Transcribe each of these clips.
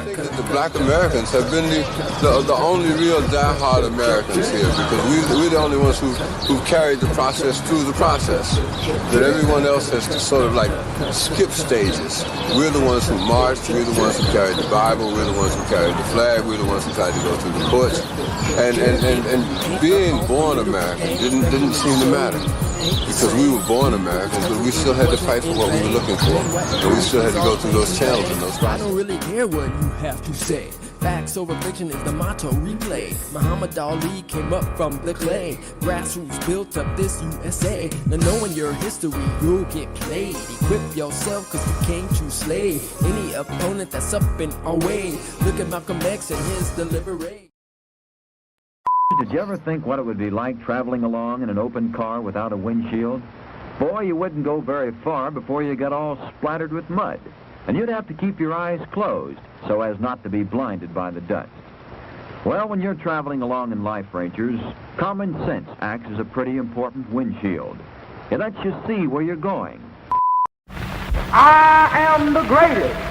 think that the black Americans have been the only real diehard Americans here, because we're the only ones who've carried the process through the process. That everyone else has to sort of like skip stages. We're the ones who marched, we're the ones who carried the Bible, we're the ones who carried the flag, we're the ones who tried to go through the courts. And being born American didn't seem to matter. Because we were born Americans, but we still had to fight for what we were looking for. And we still had to go through those channels and those processes. I don't really care what you have to say. Facts over fiction is the motto replay. Muhammad Ali came up from the clay. Grassroots built up this USA. Now knowing your history, you'll get played. Equip yourself cause you came to slay any opponent that's up in our way. Look at Malcolm X and his deliberate. Did you ever think what it would be like traveling along in an open car without a windshield? Boy, you wouldn't go very far before you got all splattered with mud. And you'd have to keep your eyes closed so as not to be blinded by the dust. Well, when you're traveling along in life, Rangers, common sense acts as a pretty important windshield. It lets you see where you're going. I am the greatest!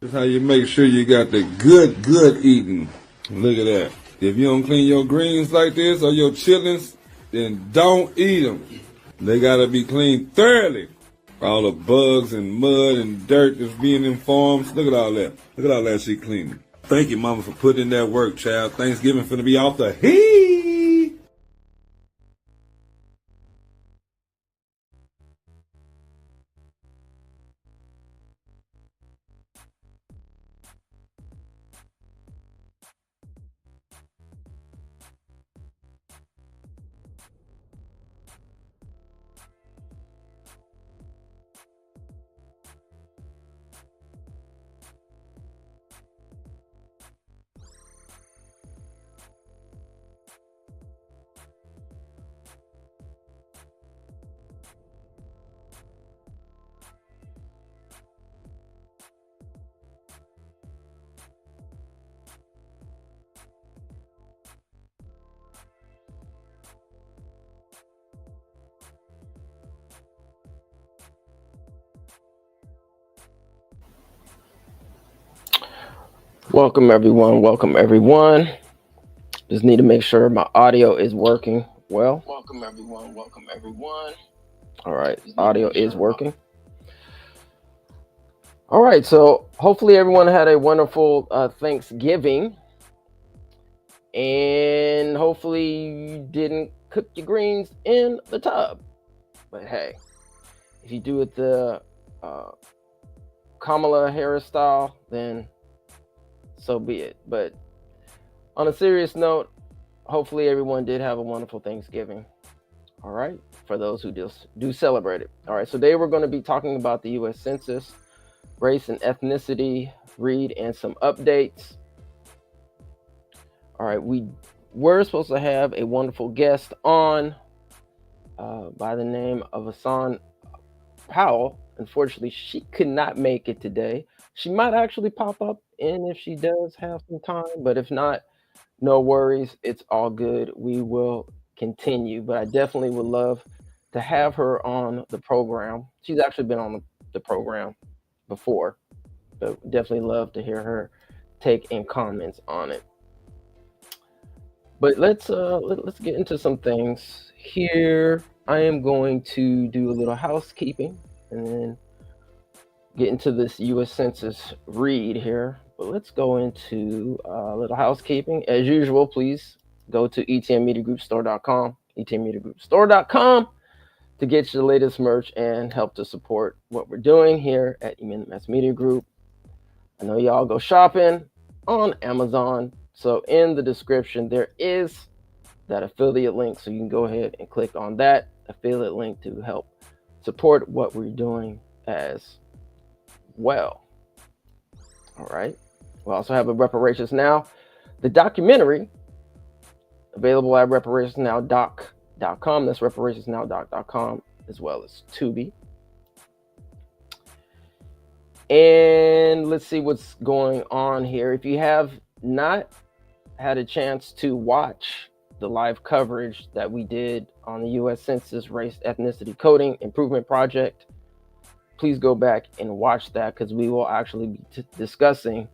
That's how you make sure you got the good eating. Look at that. If you don't clean your greens like this or your chitlins, then don't eat them. They gotta be cleaned thoroughly. All the bugs and mud and dirt that's being in farms. Look at all that. Look at all that she cleaning. Thank you, Mama, for putting in that work, child. Thanksgiving finna be off the heat. Welcome everyone. Just need to make sure my audio is working well. Welcome everyone. All right, audio is working. All right, so hopefully everyone had a wonderful Thanksgiving, and hopefully you didn't cook your greens in the tub. But hey, if you do it the Kamala Harris style, then so be it. But on a serious note, hopefully everyone did have a wonderful Thanksgiving. All right, for those who do celebrate it. All right, so today we're going to be talking about the U.S. Census, race and ethnicity, read, and some updates. All right, we were supposed to have a wonderful guest on by the name of Hassan Powell. Unfortunately, she could not make it today. She might actually pop up in if she does have some time, but if not, no worries. It's all good. We will continue, but I definitely would love to have her on the program. She's actually been on the program before, but definitely love to hear her take and comments on it. But let's get into some things here. I am going to do a little housekeeping and then get into this U.S. Census read here. But let's go into a little housekeeping. As usual, please go to etnmediagroupstore.com, etnmediagroupstore.com, to get your latest merch and help to support what we're doing here at EMS Media Group. I know y'all go shopping on Amazon. So in the description, there is that affiliate link. So you can go ahead and click on that affiliate link to help support what we're doing as well. All right. We also have a Reparations Now, the documentary, available at reparationsnowdoc.com. That's reparationsnowdoc.com, as well as Tubi. And let's see what's going on here. If you have not had a chance to watch the live coverage that we did on the U.S. Census Race Ethnicity Coding Improvement Project, please go back and watch that, because we will actually be discussing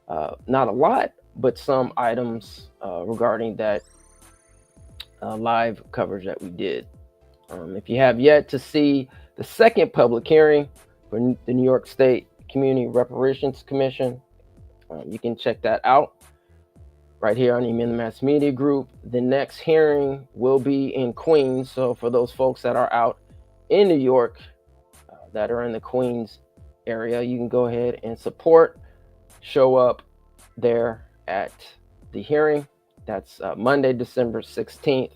not a lot, but some items regarding that live coverage that we did. If you have yet to see the second public hearing for the New York State Community Reparations Commission, you can check that out right here on the Mass Media Group. The next hearing will be in Queens. So for those folks that are out in New York, that are in the Queens area, you can go ahead and show up there at the hearing. That's Monday, December 16th,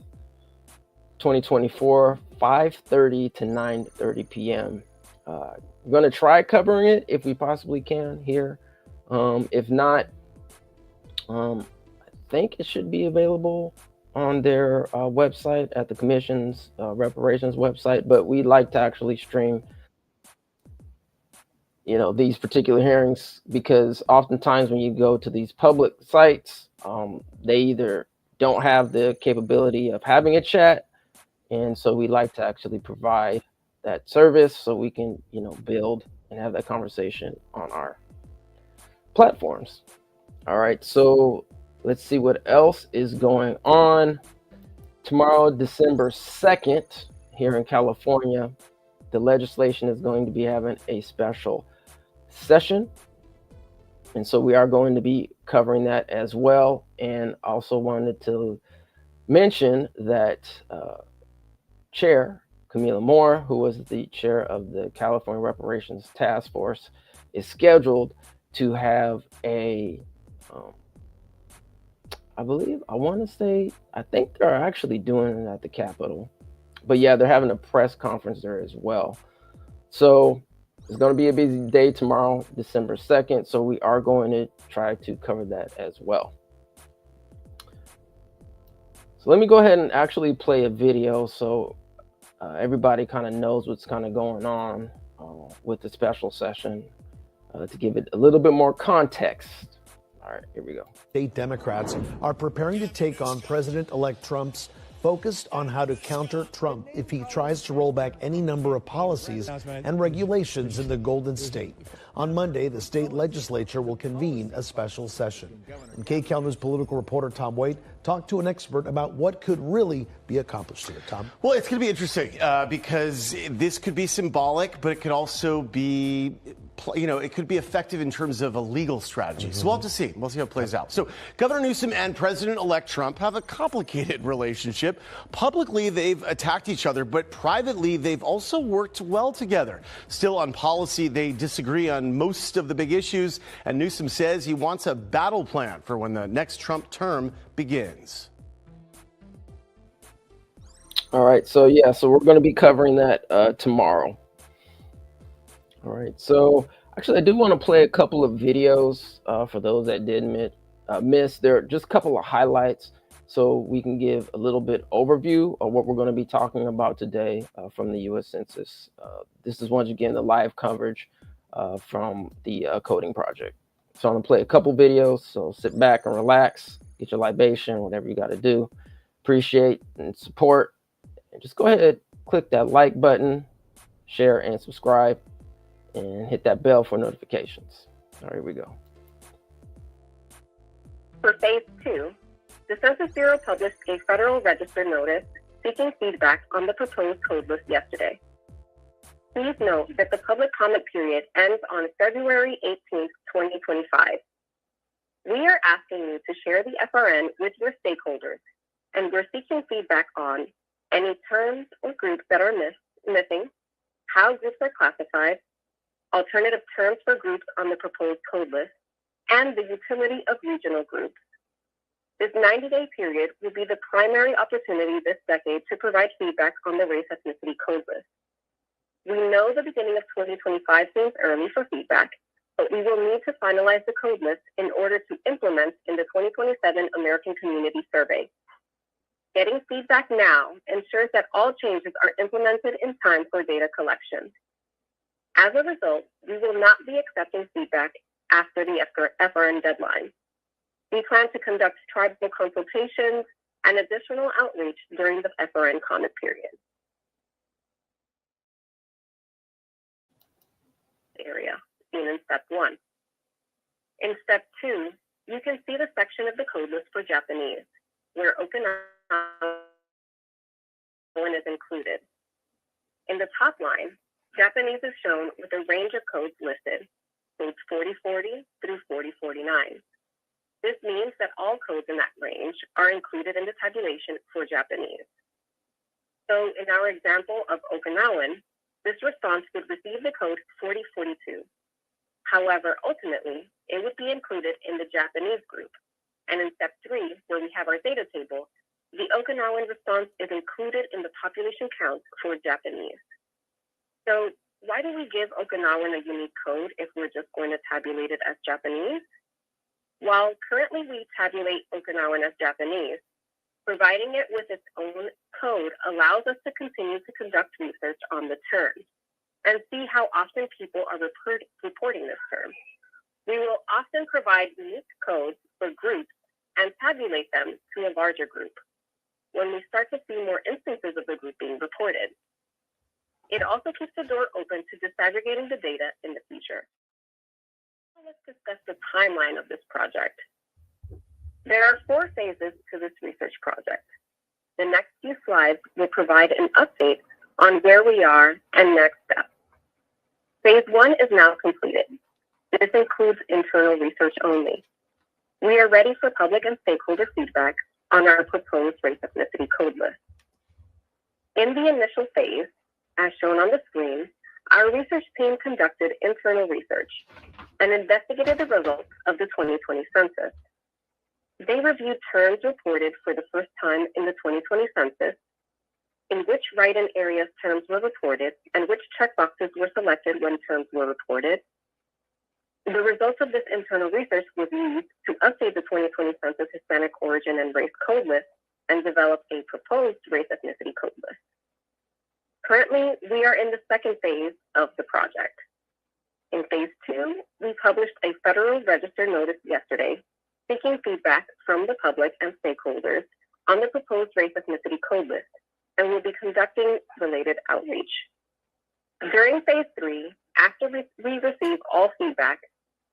2024, 5:30 to 9:30 p.m. We're going to try covering it if we possibly can here. If not, I think it should be available on their website, at the Commission's reparations website, but we like to actually stream these particular hearings, because oftentimes when you go to these public sites, they either don't have the capability of having a chat, and so we like to actually provide that service so we can build and have that conversation on our platforms. All right, so let's see what else is going on. Tomorrow, December 2nd, here in California, the legislation is going to be having a special session, and so we are going to be covering that as well. And also wanted to mention that Chair Camila Moore, who was the chair of the California Reparations Task Force, is scheduled to have a I think they're actually doing it at the Capitol, but yeah, they're having a press conference there as well. So it's going to be a busy day tomorrow, December 2nd. So we are going to try to cover that as well. So let me go ahead and actually play a video so everybody kind of knows what's kind of going on with the special session, to give it a little bit more context. All right, here we go. State Democrats are preparing to take on President-elect Trump's, focused on how to counter Trump if he tries to roll back any number of policies and regulations in the Golden State. On Monday, the state legislature will convene a special session. And KCAL News political reporter Tom Waite talked to an expert about what could really be accomplished here. Tom? Well, it's going to be interesting because this could be symbolic, but it could also be, it could be effective in terms of a legal strategy. So we'll have to see. We'll see how it plays out. So Governor Newsom and President-elect Trump have a complicated relationship. Publicly, they've attacked each other, but privately, they've also worked well together. Still, on policy, they disagree on most of the big issues, and Newsom says he wants a battle plan for when the next Trump term begins. All right, so we're going to be covering that tomorrow. All right, so actually, I do want to play a couple of videos for those that did miss. There are just a couple of highlights so we can give a little bit overview of what we're going to be talking about today from the U.S. Census. This is once again the live coverage from the coding project. So I'm going to play a couple videos, so sit back and relax, get your libation, whatever you got to do. Appreciate and support. And just go ahead, click that like button, share and subscribe, and hit that bell for notifications. All right, here we go. For phase 2, The Census Bureau published a Federal Register notice seeking feedback on the proposed code list yesterday. Please note that the public comment period ends on February 18th, 2025. We are asking you to share the FRN with your stakeholders, and we're seeking feedback on any terms or groups that are missing, how groups are classified, alternative terms for groups on the proposed code list, and the utility of regional groups. This 90-day period will be the primary opportunity this decade to provide feedback on the race ethnicity code list. We know the beginning of 2025 seems early for feedback, but we will need to finalize the code list in order to implement in the 2027 American Community Survey. Getting feedback now ensures that all changes are implemented in time for data collection. As a result, we will not be accepting feedback after the FRN deadline. We plan to conduct tribal consultations and additional outreach during the FRN comment period. Area seen in step 1. In step 2, you can see the section of the code list for Japanese, where Okinawan is included. In the top line, Japanese is shown with a range of codes listed, codes 4040 through 4049. This means that all codes in that range are included in the tabulation for Japanese. So in our example of Okinawan, this response would receive the code 4042. However, ultimately, it would be included in the Japanese group. And in step 3, where we have our data table, the Okinawan response is included in the population count for Japanese. So why do we give Okinawan a unique code if we're just going to tabulate it as Japanese? While currently we tabulate Okinawan as Japanese, providing it with its own code allows us to continue to conduct research on the term and see how often people are reporting this term. We will often provide unique codes for groups and tabulate them to a larger group when we start to see more instances of the group being reported. It also keeps the door open to disaggregating the data in the future. Let's discuss the timeline of this project. There are 4 phases to this research project. The next few slides will provide an update on where we are and next steps. Phase 1 is now completed. This includes internal research only. We are ready for public and stakeholder feedback on our proposed race ethnicity code list. In the initial phase, as shown on the screen, our research team conducted internal research and investigated the results of the 2020 census. They reviewed terms reported for the first time in the 2020 census, in which write-in areas terms were reported, and which checkboxes were selected when terms were reported. The results of this internal research was used to update the 2020 census Hispanic origin and race code list and develop a proposed race ethnicity code list. Currently, we are in the second phase of the project. In phase 2, we published a Federal Register notice yesterday seeking feedback from the public and stakeholders on the proposed race ethnicity code list, and will be conducting related outreach. During phase 3, after we receive all feedback,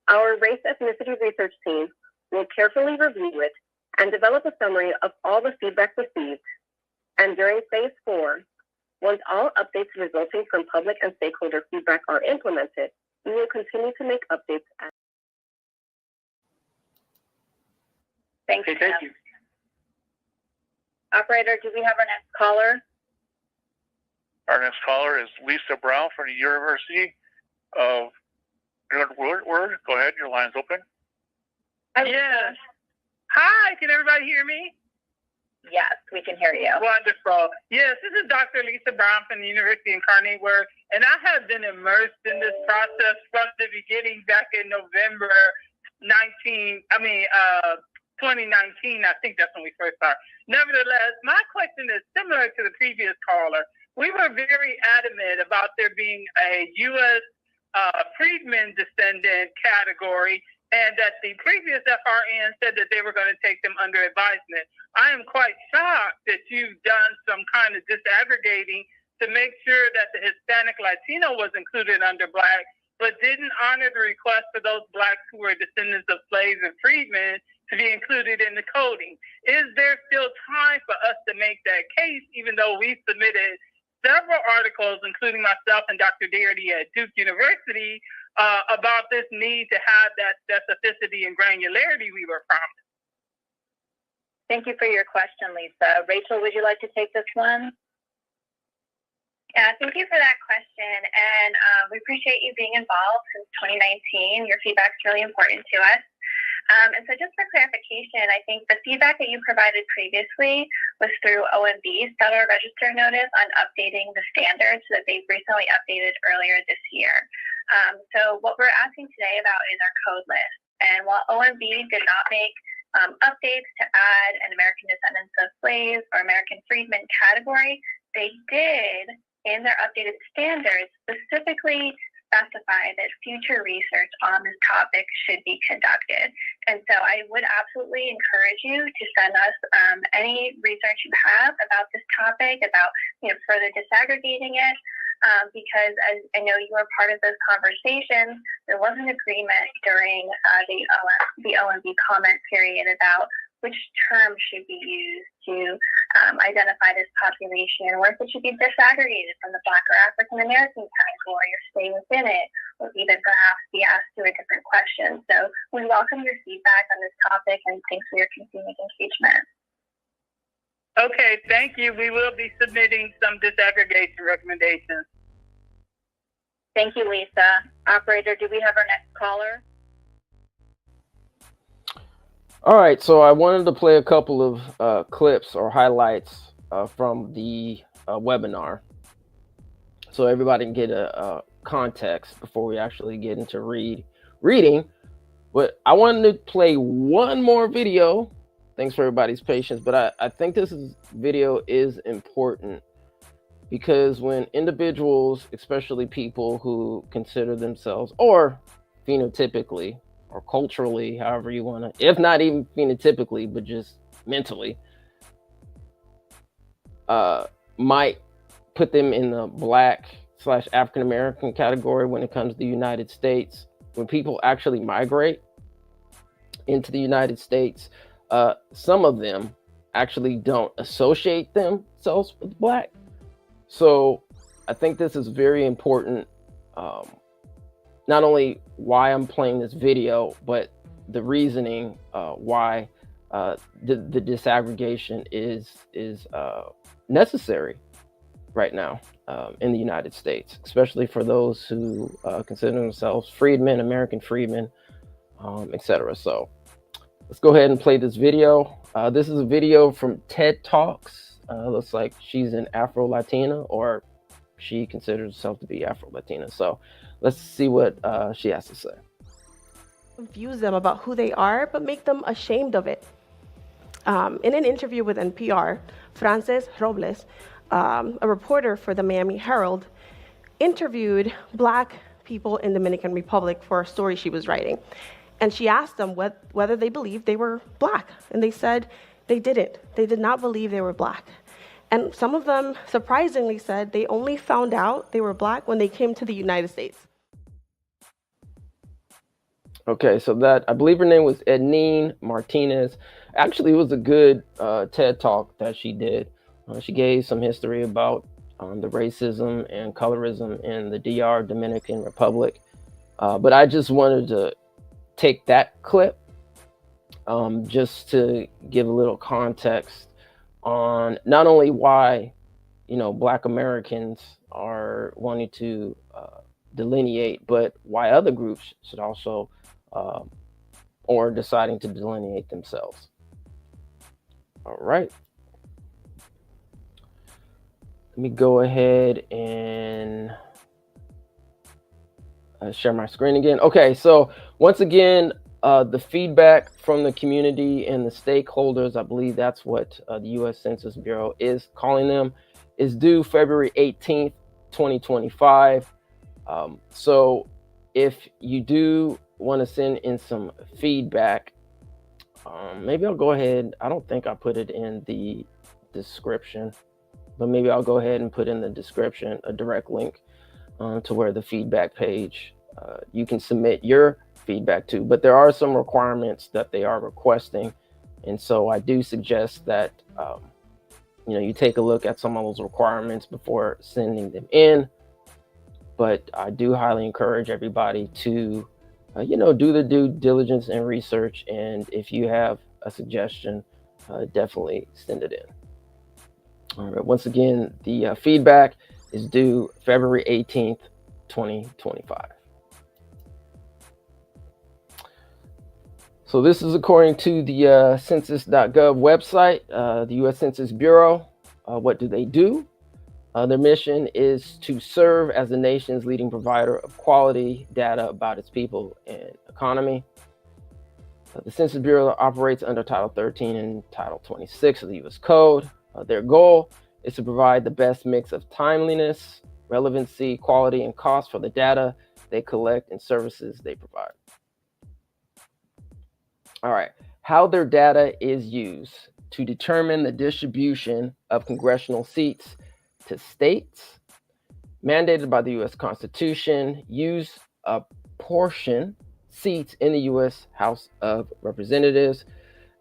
our race ethnicity research team will carefully review it and develop a summary of all the feedback received. And during phase 4, once all updates resulting from public and stakeholder feedback are implemented, we will continue to make updates. Thank you. Operator, do we have our next caller? Our next caller is Lisa Brown from the University of Woodward. Go ahead, your line's open. Yes. Hi, can everybody hear me? Yes, we can hear you. Wonderful. Yes, this is Dr. Lisa Brown from the University in Carnegie, and I have been immersed in this process from the beginning back in November 2019. I think that's when we first started. Nevertheless, my question is similar to the previous caller. We were very adamant about there being a U.S. freedmen descendant category, and that the previous FRN said that they were going to take them under advisement. I am quite shocked that you've done some kind of disaggregating to make sure that the Hispanic Latino was included under Black, but didn't honor the request for those Blacks who were descendants of slaves and freedmen to be included in the coding. Is there still time for us to make that case, even though we submitted several articles, including myself and Dr. Darity at Duke University, about this need to have that specificity and granularity we were promised? Thank you for your question, Lisa. Rachel, would you like to take this one? Yeah, thank you for that question. And we appreciate you being involved since 2019. Your feedback is really important to us. And so just for clarification, I think the feedback that you provided previously was through OMB's Federal Register notice on updating the standards that they've recently updated earlier this year. So what we're asking today about is our code list. And while OMB did not make updates to add an American descendants of slaves or American freedmen category, they did, in their updated standards, specifically specify that future research on this topic should be conducted. And so I would absolutely encourage you to send us any research you have about this topic, about further disaggregating it, because as I know you were part of those conversations, there was an agreement during the OMB comment period about which term should be used to identify this population, or if it should be disaggregated from the Black or African American category, or stay within it, or even perhaps be asked to a different question. So we welcome your feedback on this topic, and thanks for your continued engagement. Okay, thank you. We will be submitting some disaggregation recommendations. Thank you, Lisa. Operator, do we have our next caller? All right, so I wanted to play a couple of clips or highlights from the webinar, so everybody can get a context before we actually get into reading. But I wanted to play one more video. Thanks for everybody's patience, but I think this video is important because when individuals, especially people who consider themselves, or phenotypically, or culturally, however you want to, if not even phenotypically, but just mentally, might put them in the Black/African American category when it comes to the United States. When people actually migrate into the United States, some of them actually don't associate themselves with Black. So I think this is very important. Not only why I'm playing this video, but the reasoning why the disaggregation is necessary right now in the United States, especially for those who consider themselves freedmen, American freedmen, etc. So let's go ahead and play this video. This is a video from TED Talks. Looks like she's an Afro-Latina, or she considers herself to be Afro-Latina. So let's see what she has to say. Confuse them about who they are, but make them ashamed of it. In an interview with NPR, Frances Robles, a reporter for the Miami Herald, interviewed Black people in Dominican Republic for a story she was writing. And she asked them whether they believed they were Black. And they said they didn't. They did not believe they were Black. And some of them surprisingly said they only found out they were Black when they came to the United States. Okay, so that, I believe her name was Ednine Martinez. Actually, it was a good TED Talk that she did. She gave some history about the racism and colorism in the DR, Dominican Republic. But I just wanted to take that clip just to give a little context on not only why, Black Americans are wanting to delineate, but why other groups should also or deciding to delineate themselves. All right. Let me go ahead and share my screen again. Okay, so once again, the feedback from the community and the stakeholders, I believe that's what the U.S. Census Bureau is calling them, is due February 18th, 2025. So if you do want to send in some feedback, maybe I'll go ahead. I don't think I put it in the description, but maybe I'll go ahead and put in the description a direct link to where the feedback page, you can submit your feedback too. But there are some requirements that they are requesting. And so I do suggest that, you take a look at some of those requirements before sending them in. But I do highly encourage everybody to, do the due diligence and research. And if you have a suggestion, definitely send it in. All right. Once again, the feedback is due February 18th, 2025. So this is according to the census.gov website, the U.S. Census Bureau. What do they do? Their mission is to serve as the nation's leading provider of quality data about its people and economy. The Census Bureau operates under Title 13 and Title 26 of the U.S. Code. Their goal is to provide the best mix of timeliness, relevancy, quality, and cost for the data they collect and services they provide. All right, how their data is used to determine the distribution of congressional seats to states, mandated by the U.S. Constitution, use a portion seats in the U.S. House of Representatives.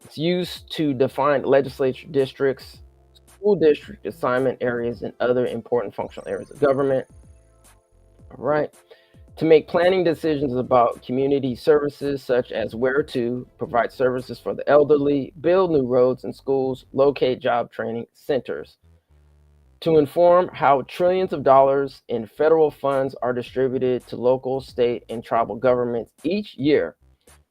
It's used to define legislature districts, school district assignment areas, and other important functional areas of government. All right. To make planning decisions about community services, such as where to provide services for the elderly, build new roads and schools, locate job training centers. To inform how trillions of dollars in federal funds are distributed to local, state, and tribal governments each year.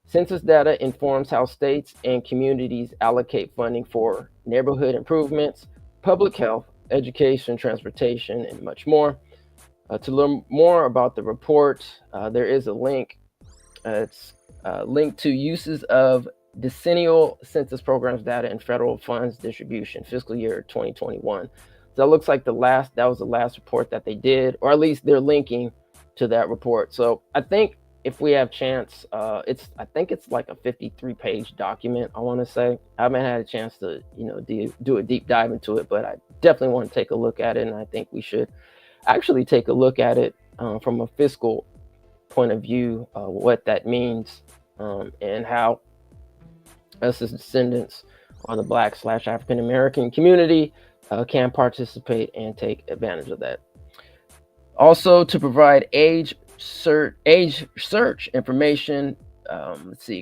Census data informs how states and communities allocate funding for neighborhood improvements, public health, education, transportation, and much more. To learn more about the report, there is a link. It's linked to uses of decennial census programs data and federal funds distribution, fiscal year 2021. So that looks like that was the last report that they did, or at least they're linking to that report. So I think if we have chance, I think it's like a 53-page document, I want to say. I haven't had a chance to, do a deep dive into it, but I definitely want to take a look at it, and I think we should actually take a look at it from a fiscal point of view, what that means, and how us as descendants or the Black/African American community can participate and take advantage of that. Also, to provide age search information,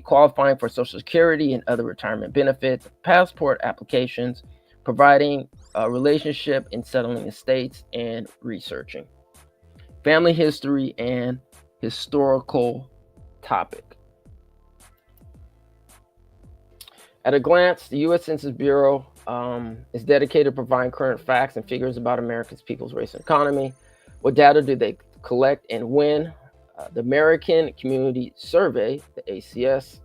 qualifying for Social Security and other retirement benefits, passport applications, providing a relationship in settling estates, and researching family history and historical topic. At a glance, the U.S. Census Bureau is dedicated to providing current facts and figures about America's people's race and economy. What data do they collect and when? The American Community Survey, the ACS,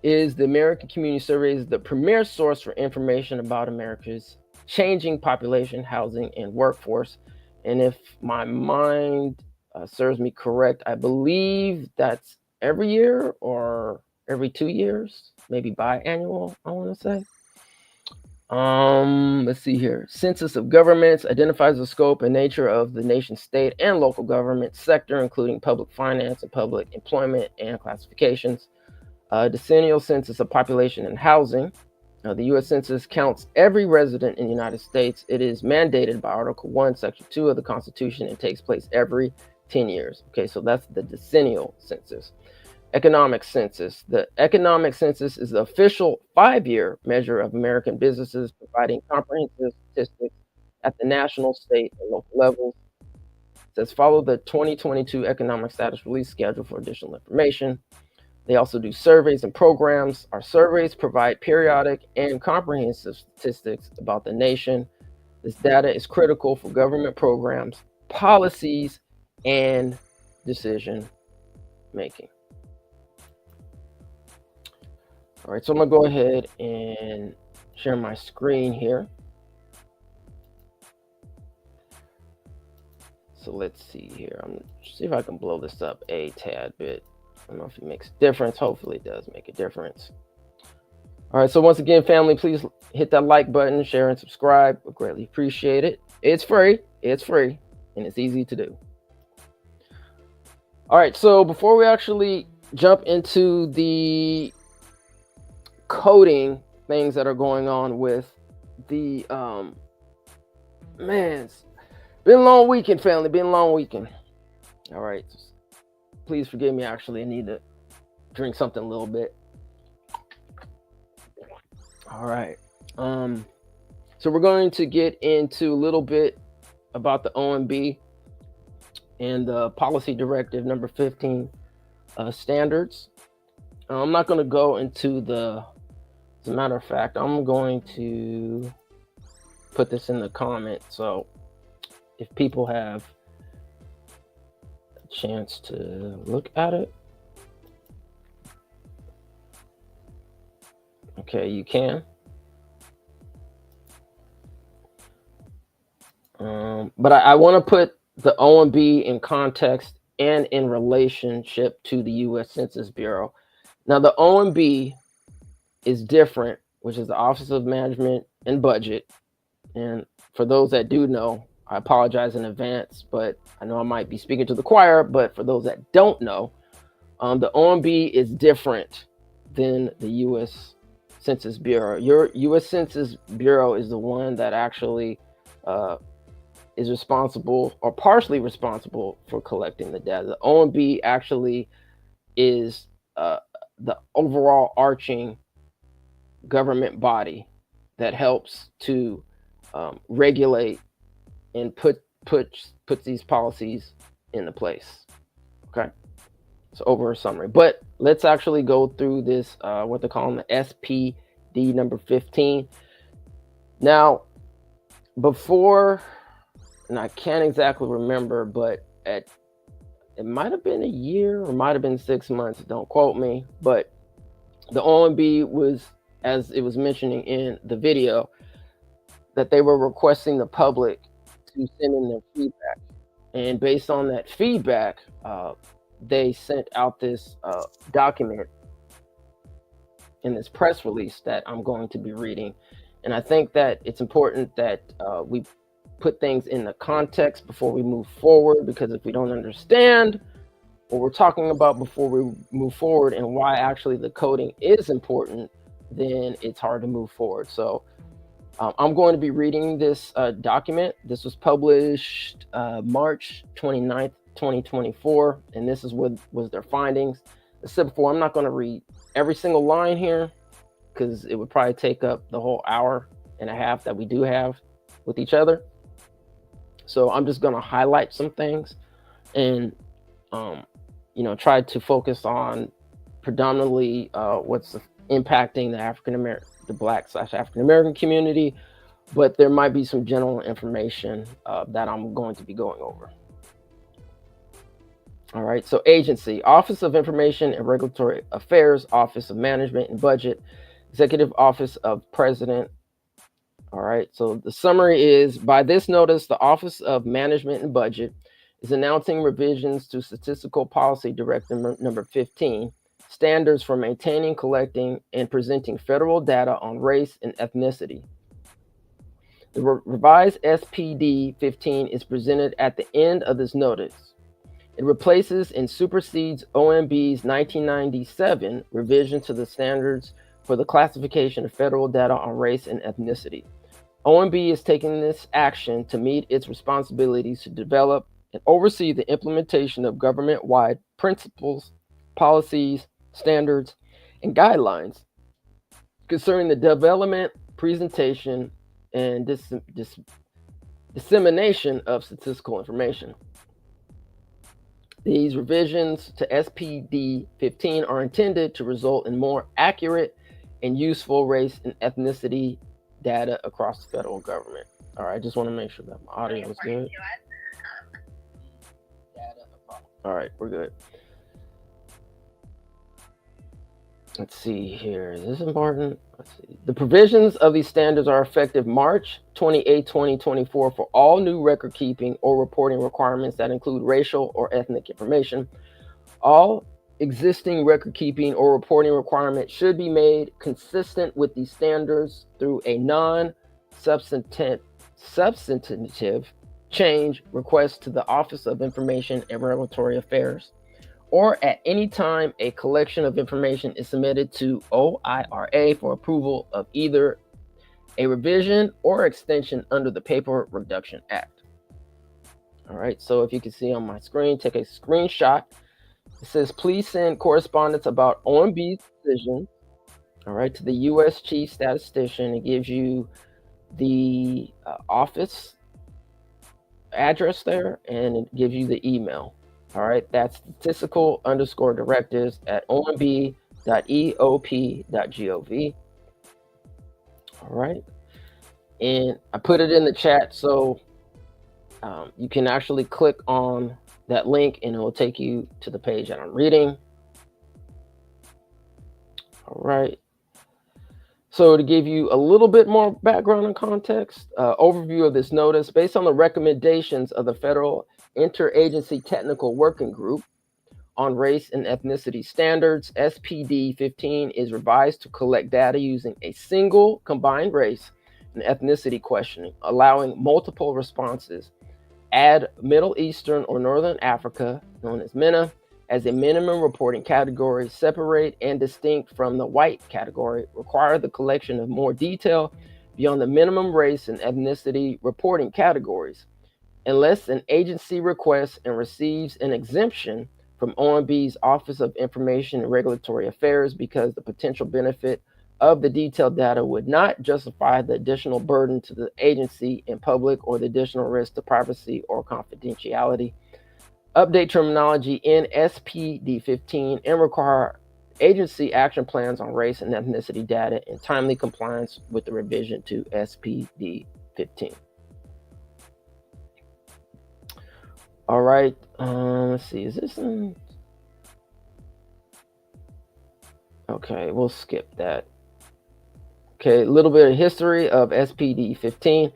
is the premier source for information about America's changing population, housing, and workforce. And if my mind serves me correct, I believe that's every year or every 2 years, maybe biannual, I want to say. Let's see here. Census of Governments identifies the scope and nature of the nation's state and local government sector, including public finance and public employment and classifications. Decennial Census of Population and Housing. The U.S. Census counts every resident in the United States. It is mandated by Article 1, Section 2 of the Constitution and takes place every 10 years. Okay, so that's the decennial census. Economic census. The economic census is the official 5-year measure of American businesses, providing comprehensive statistics at the national, state, and local levels. It says follow the 2022 economic status release schedule for additional information. They also do surveys and programs. Our surveys provide periodic and comprehensive statistics about the nation. This data is critical for government programs, policies, and decision making. All right, so I'm gonna go ahead and share my screen here. So let's see here. I'm gonna see if I can blow this up a tad bit. I don't know if it makes a difference. Hopefully it does make a difference. All right, so once again, family, please hit that like button, share, and subscribe. I greatly appreciate it. It's free, and it's easy to do. All right, so before we actually jump into the coding things that are going on with the man, it's been a long weekend, family. Been a long weekend. All right, please forgive me. Actually, I need to drink something a little bit. All right. So we're going to get into a little bit about the OMB and the policy directive number 15 standards. I'm not going to go into as a matter of fact, I'm going to put this in the comment. So if people have a chance to look at it, okay, you can. But I want to put the OMB in context and in relationship to the U.S. Census Bureau. Now, the OMB is different, which is the Office of Management and Budget. And for those that do know, I apologize in advance, but I know I might be speaking to the choir. But for those that don't know, the OMB is different than the U.S. Census Bureau. Your U.S. Census Bureau is the one that actually is responsible or partially responsible for collecting the data. The OMB actually is the overall arching government body that helps to regulate and put these policies into place. Okay, so over a summary, but let's actually go through this what they're calling the SPD number 15. Now, before, and I can't exactly remember, but it might have been a year or might have been 6 months, don't quote me, but the OMB was, as it was mentioning in the video, that they were requesting the public to send in their feedback. And based on that feedback, they sent out this document in this press release that I'm going to be reading. And I think that it's important that we put things in the context before we move forward, because if we don't understand what we're talking about before we move forward and why actually the coding is important, then it's hard to move forward. So I'm going to be reading this document. This was published March 29th, 2024, and this is what was their findings. As I said before, I'm not going to read every single line here because it would probably take up the whole hour and a half that we do have with each other. So I'm just going to highlight some things and try to focus on predominantly what's impacting the Black/African American community, but there might be some general information that I'm going to be going over. All right, so agency: Office of Information and Regulatory Affairs, Office of Management and Budget, Executive Office of President. All right, so the summary is, by this notice, the Office of Management and Budget is announcing revisions to Statistical Policy Directive number 15, standards for maintaining, collecting, and presenting federal data on race and ethnicity. The revised SPD 15 is presented at the end of this notice. It replaces and supersedes OMB's 1997 revision to the standards for the classification of federal data on race and ethnicity. OMB is taking this action to meet its responsibilities to develop and oversee the implementation of government-wide principles, policies, standards, and guidelines concerning the development, presentation, and dissemination of statistical information. These revisions to SPD 15 are intended to result in more accurate and useful race and ethnicity data across the federal government. All right, I just want to make sure that my audio is good. All right, we're good. Let's see here. Is this important? Let's see. The provisions of these standards are effective March 28, 2024 for all new record keeping or reporting requirements that include racial or ethnic information. All existing record keeping or reporting requirements should be made consistent with these standards through a non-substantive change request to the Office of Information and Regulatory Affairs, or at any time a collection of information is submitted to OIRA for approval of either a revision or extension under the Paper Reduction Act. All right, so if you can see on my screen, take a screenshot. It says, please send correspondence about OMB's decision, all right, to the U.S. Chief Statistician. It gives you the office address there, and it gives you the email. All right, that's statistical_directives at omb.eop.gov. All right, and I put it in the chat, so you can actually click on that link and it will take you to the page that I'm reading. All right. So to give you a little bit more background and context, overview of this notice, based on the recommendations of the Federal Interagency Technical Working Group on Race and Ethnicity Standards, SPD 15 is revised to collect data using a single combined race and ethnicity questioning, allowing multiple responses. Add Middle Eastern or Northern Africa, known as MENA, as a minimum reporting category, separate and distinct from the white category. Require the collection of more detail beyond the minimum race and ethnicity reporting categories. Unless an agency requests and receives an exemption from OMB's Office of Information and Regulatory Affairs because the potential benefit of the detailed data would not justify the additional burden to the agency and public or the additional risk to privacy or confidentiality. Update terminology in SPD 15 and require agency action plans on race and ethnicity data in timely compliance with the revision to SPD 15. All right, let's see, is this in? Okay, we'll skip that. Okay, a little bit of history of SPD 15.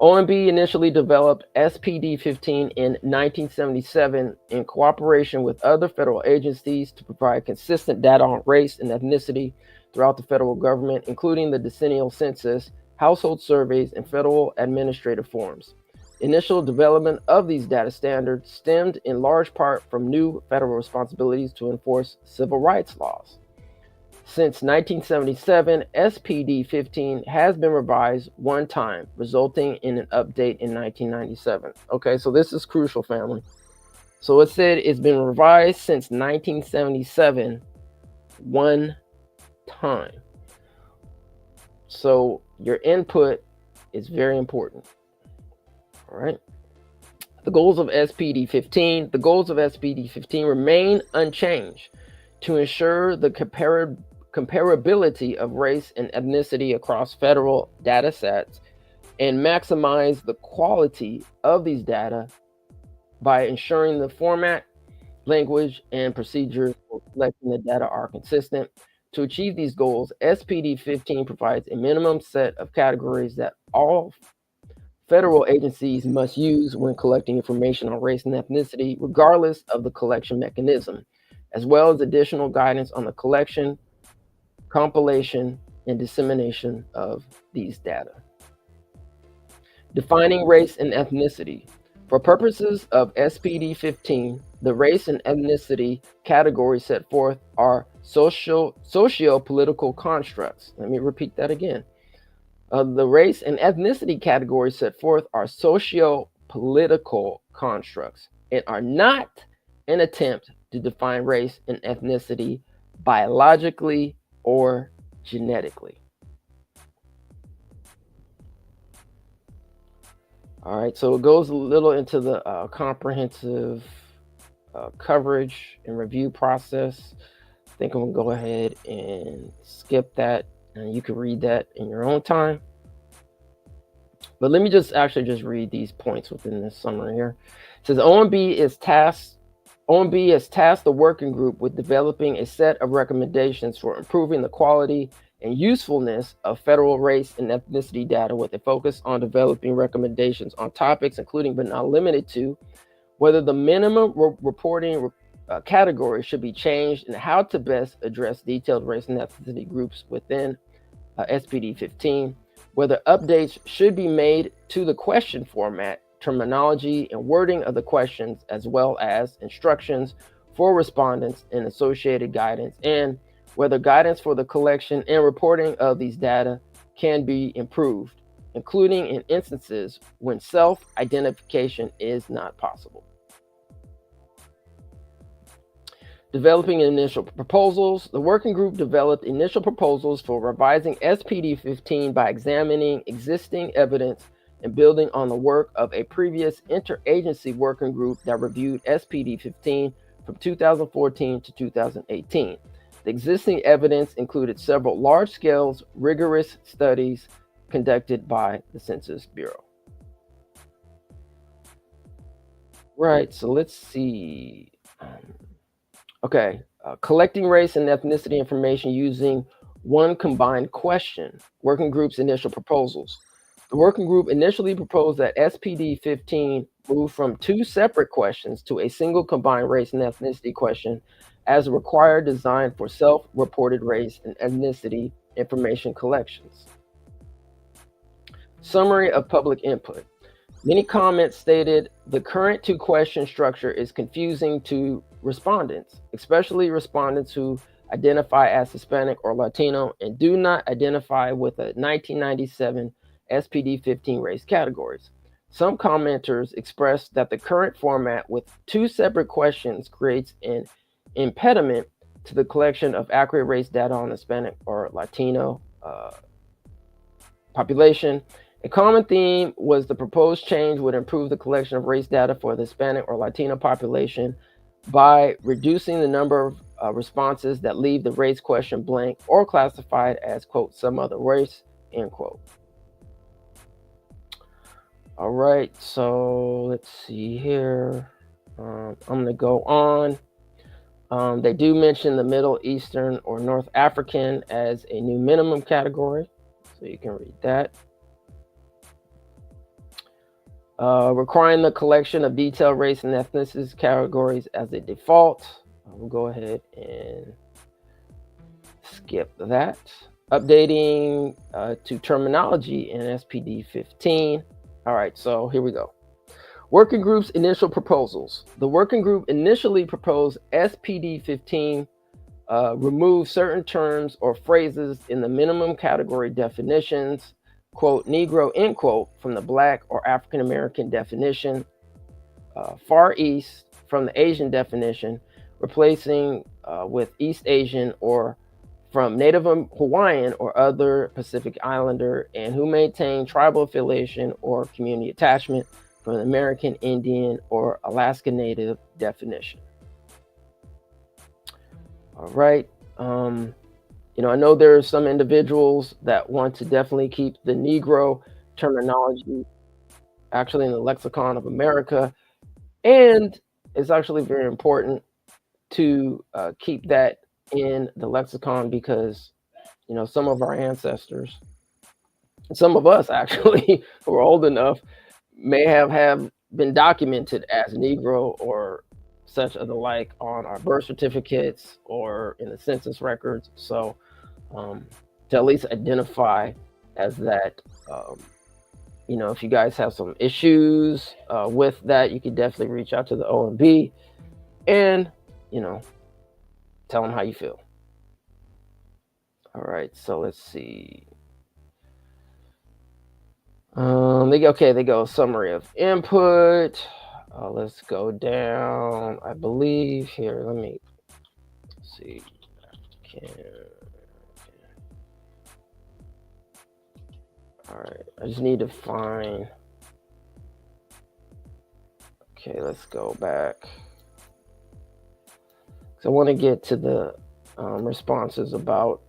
OMB initially developed SPD 15 in 1977 in cooperation with other federal agencies to provide consistent data on race and ethnicity throughout the federal government, including the decennial census, household surveys, and federal administrative forms. Initial development of these data standards stemmed in large part from new federal responsibilities to enforce civil rights laws. Since 1977, SPD 15 has been revised one time, resulting in an update in 1997. Okay, so this is crucial, family. So it said it's been revised since 1977 one time. So your input is very important. All right. The goals of SPD 15. The goals of SPD 15 remain unchanged to ensure the comparability of race and ethnicity across federal data sets and maximize the quality of these data by ensuring the format, language, and procedures for collecting the data are consistent. To achieve these goals, SPD 15 provides a minimum set of categories that all federal agencies must use when collecting information on race and ethnicity, regardless of the collection mechanism, as well as additional guidance on the collection, compilation, and dissemination of these data. Defining race and ethnicity. For purposes of SPD 15, the race and ethnicity categories set forth are socio-political constructs. Let me repeat that again. The race and ethnicity categories set forth are socio-political constructs and are not an attempt to define race and ethnicity biologically or genetically. All right, so it goes a little into the comprehensive coverage and review process. I think I'm gonna go ahead and skip that, and you can read that in your own time. But let me just read these points within this summary here. It says OMB has tasked the working group with developing a set of recommendations for improving the quality and usefulness of federal race and ethnicity data, with a focus on developing recommendations on topics including but not limited to whether the minimum reporting category should be changed and how to best address detailed race and ethnicity groups within SPD 15, whether updates should be made to the question format, terminology, and wording of the questions, as well as instructions for respondents and associated guidance, and whether guidance for the collection and reporting of these data can be improved, including in instances when self-identification is not possible. Developing initial proposals. The working group developed initial proposals for revising SPD 15 by examining existing evidence and building on the work of a previous interagency working group that reviewed SPD 15 from 2014 to 2018. The existing evidence included several large-scale, rigorous studies conducted by the Census Bureau. Right, so let's see. Okay, collecting race and ethnicity information using one combined question. Working group's initial proposals. The working group initially proposed that SPD 15 move from two separate questions to a single combined race and ethnicity question as a required design for self-reported race and ethnicity information collections. Summary of public input. Many comments stated the current two-question structure is confusing to respondents, especially respondents who identify as Hispanic or Latino and do not identify with a 1997 SPD 15 race categories. Some commenters expressed that the current format with two separate questions creates an impediment to the collection of accurate race data on Hispanic or Latino population. A common theme was the proposed change would improve the collection of race data for the Hispanic or Latino population by reducing the number of responses that leave the race question blank or classified as, quote, some other race, end quote. All right, so let's see here. I'm going to go on. They do mention the Middle Eastern or North African as a new minimum category, so you can read that. Requiring the collection of detailed race and ethnicity categories as a default. We'll go ahead and skip that. Updating to terminology in SPD 15. All right, so here we go. Working group's initial proposals. The working group initially proposed SPD 15 remove certain terms or phrases in the minimum category definitions, quote, Negro, end quote, from the Black or African American definition, Far East from the Asian definition, replacing with East Asian or from Native Hawaiian or other Pacific Islander, and who maintain tribal affiliation or community attachment from the American Indian or Alaska Native definition. All right. You know, I know there are some individuals that want to definitely keep the Negro terminology actually in the lexicon of America, and it's actually very important to keep that in the lexicon because, you know, some of our ancestors, some of us actually who are old enough may have been documented as Negro or such of the like on our birth certificates or in the census records. So to at least identify as that, you know, if you guys have some issues with that, you can definitely reach out to the OMB and, you know, tell them how you feel. All right, so let's see. They go summary of input. Let's go down. I believe here. Let me see. All right, I just need to find. Okay, let's go back. So I want to get to the responses about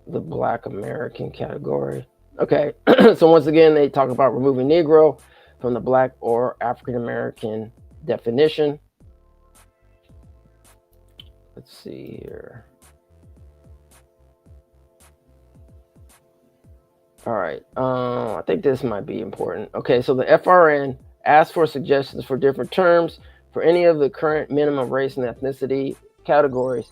the Black American category. Okay, so once again, they talk about removing Negro from the Black or African American definition. Let's see here. All right, I think this might be important. Okay, so the FRN asked for suggestions for different terms for any of the current minimum race and ethnicity categories.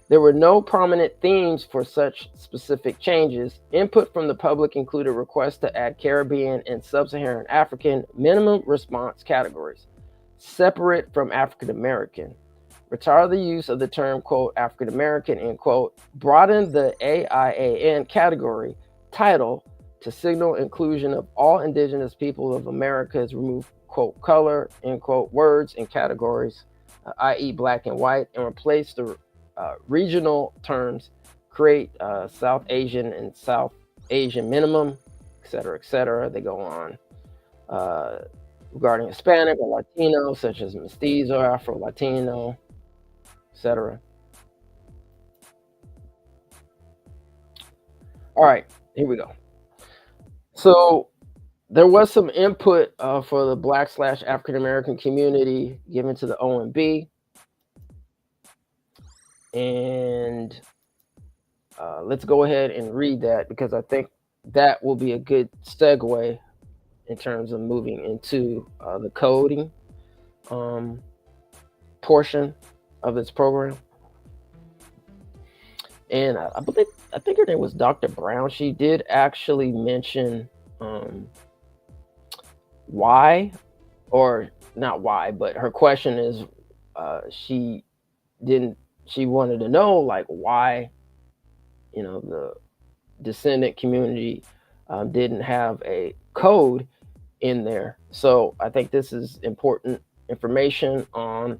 There were no prominent themes for such specific changes. Input from the public included requests to add Caribbean and Sub-Saharan African minimum response categories. separate from African American. Retire the use of the term, quote, African American, end quote. Broaden the AIAN category title to signal inclusion of all indigenous people of Americas. Remove, quote, color, end quote, words and categories, i.e. black and white, and replace the regional terms. Create South Asian and South Asian minimum, et cetera, they go on. Regarding Hispanic or Latino, such as Mestizo, Afro-Latino, etc. All right, here we go. So there was some input for the Black/African American community given to the OMB. And let's go ahead and read that, because I think that will be a good segue in terms of moving into the coding portion of this program. And I think her name was Dr. Brown. She did actually mention why, or not why, but her question is she wanted to know, like, why, you know, the descendant community didn't have a code in there. So I think this is important information on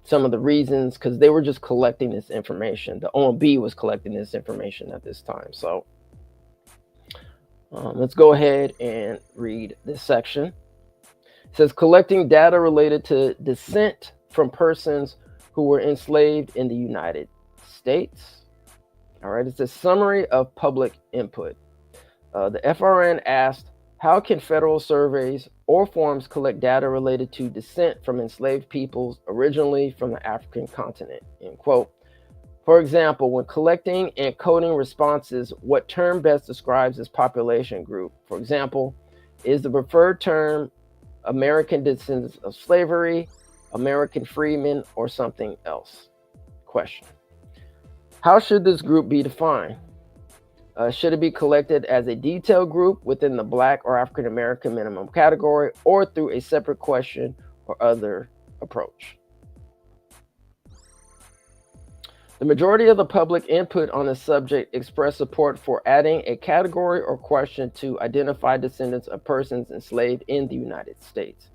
some of the reasons, because they were just collecting this information. The OMB was collecting this information at this time. So let's go ahead and read this section. It says, collecting data related to descent from persons who were enslaved in the United States. All right, it's a summary of public input. The FRN asked, how can federal surveys or forms collect data related to descent from enslaved peoples originally from the African continent, end quote. For example, when collecting and coding responses, what term best describes this population group? For example, is the preferred term American descendants of slavery, American freedmen, or something else? Question. How should this group be defined? Should it be collected as a detailed group within the Black or African American minimum category, or through a separate question or other approach? The majority of the public input on the subject expressed support for adding a category or question to identify descendants of persons enslaved in the United States.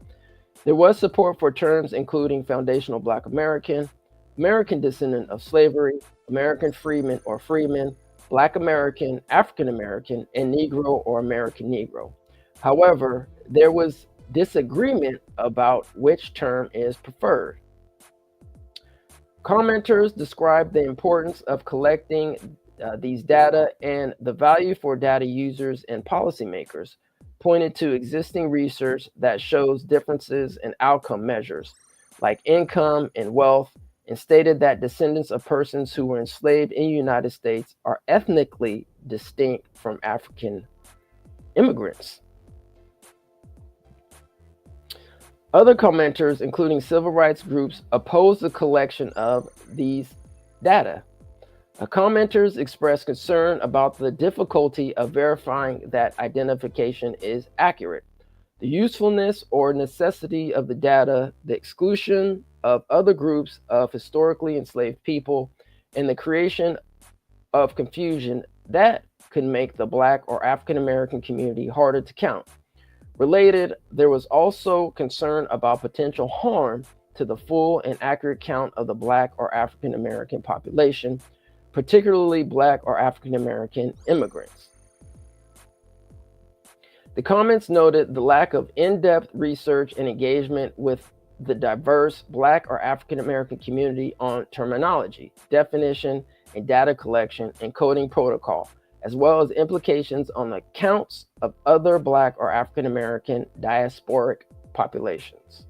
There was support for terms including foundational Black American, American descendant of slavery, American freedman or freeman, Black American, African American, and Negro or American Negro. However, there was disagreement about which term is preferred. Commenters described the importance of collecting these data and the value for data users and policymakers, pointed to existing research that shows differences in outcome measures like income and wealth, and stated that descendants of persons who were enslaved in the United States are ethnically distinct from African immigrants. Other commenters, including civil rights groups, opposed the collection of these data. Commenters expressed concern about the difficulty of verifying that identification is accurate, the usefulness or necessity of the data, the exclusion of other groups of historically enslaved people, and the creation of confusion that could make the Black or African American community harder to count. Related, there was also concern about potential harm to the full and accurate count of the Black or African American population, particularly Black or African American immigrants. The comments noted the lack of in-depth research and engagement with the diverse Black or African American community on terminology, definition, and data collection and coding protocol, as well as implications on the counts of other Black or African American diasporic populations.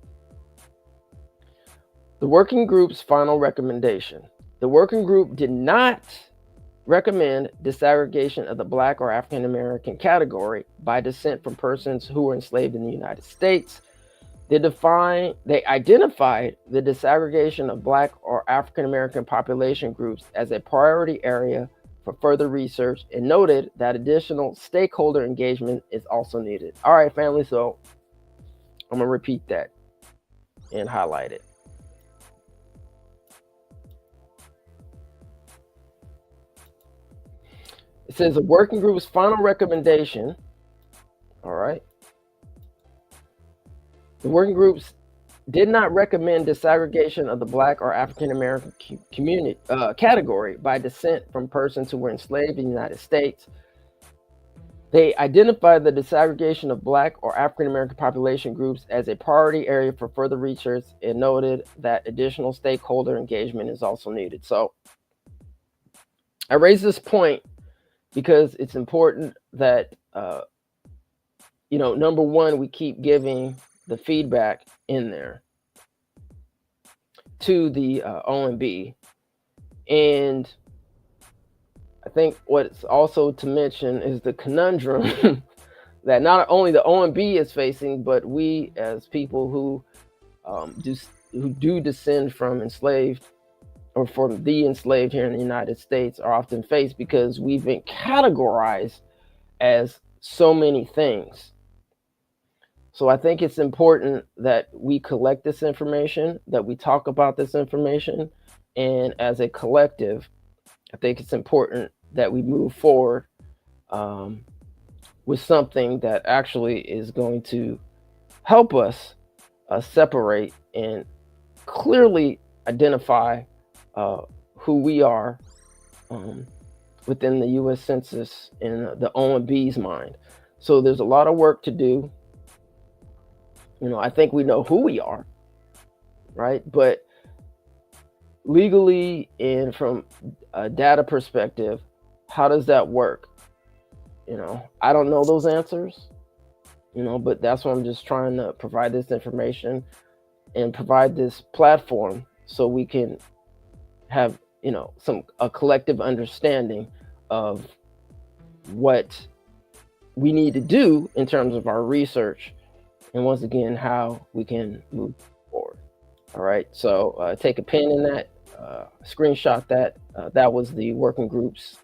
The working group's final recommendation. The working group did not recommend disaggregation of the Black or African American category by descent from persons who were enslaved in the United States. They identified the disaggregation of Black or African American population groups as a priority area for further research and noted that additional stakeholder engagement is also needed. All right, family, so I'm gonna repeat that. and highlight it. It says the working group's final recommendation. All right. The working groups did not recommend disaggregation of the Black or African American community category by descent from persons who were enslaved in the United States. They identified the disaggregation of Black or African American population groups as a priority area for further research and noted that additional stakeholder engagement is also needed. So I raise this point because it's important that, number one, we keep giving the feedback in there to the OMB. And I think what's also to mention is the conundrum that not only the OMB is facing, but we as people who do descend from enslaved or from the enslaved here in the United States are often faced because we've been categorized as so many things. So I think it's important that we collect this information, that we talk about this information, and as a collective, I think it's important that we move forward with something that actually is going to help us separate and clearly identify who we are within the U.S. Census in the OMB's mind. So there's a lot of work to do. I think we know who we are, right? But legally and from a data perspective, how does that work? I don't know those answers, but that's why I'm just trying to provide this information and provide this platform so we can have, a collective understanding of what we need to do in terms of our research. And once again, how we can move forward. All right, so take a pen in that, screenshot that. That was the working group's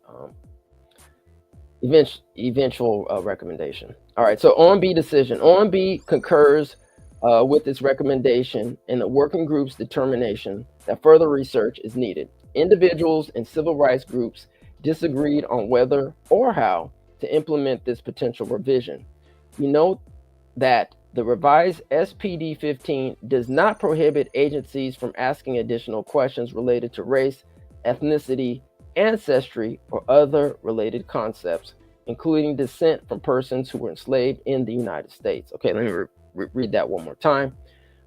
eventual recommendation. All right, so OMB decision. OMB concurs with its recommendation and the working group's determination that further research is needed. Individuals and civil rights groups disagreed on whether or how to implement this potential revision. We note that the revised SPD 15 does not prohibit agencies from asking additional questions related to race, ethnicity, ancestry, or other related concepts, including descent from persons who were enslaved in the United States. Okay, let me read that one more time.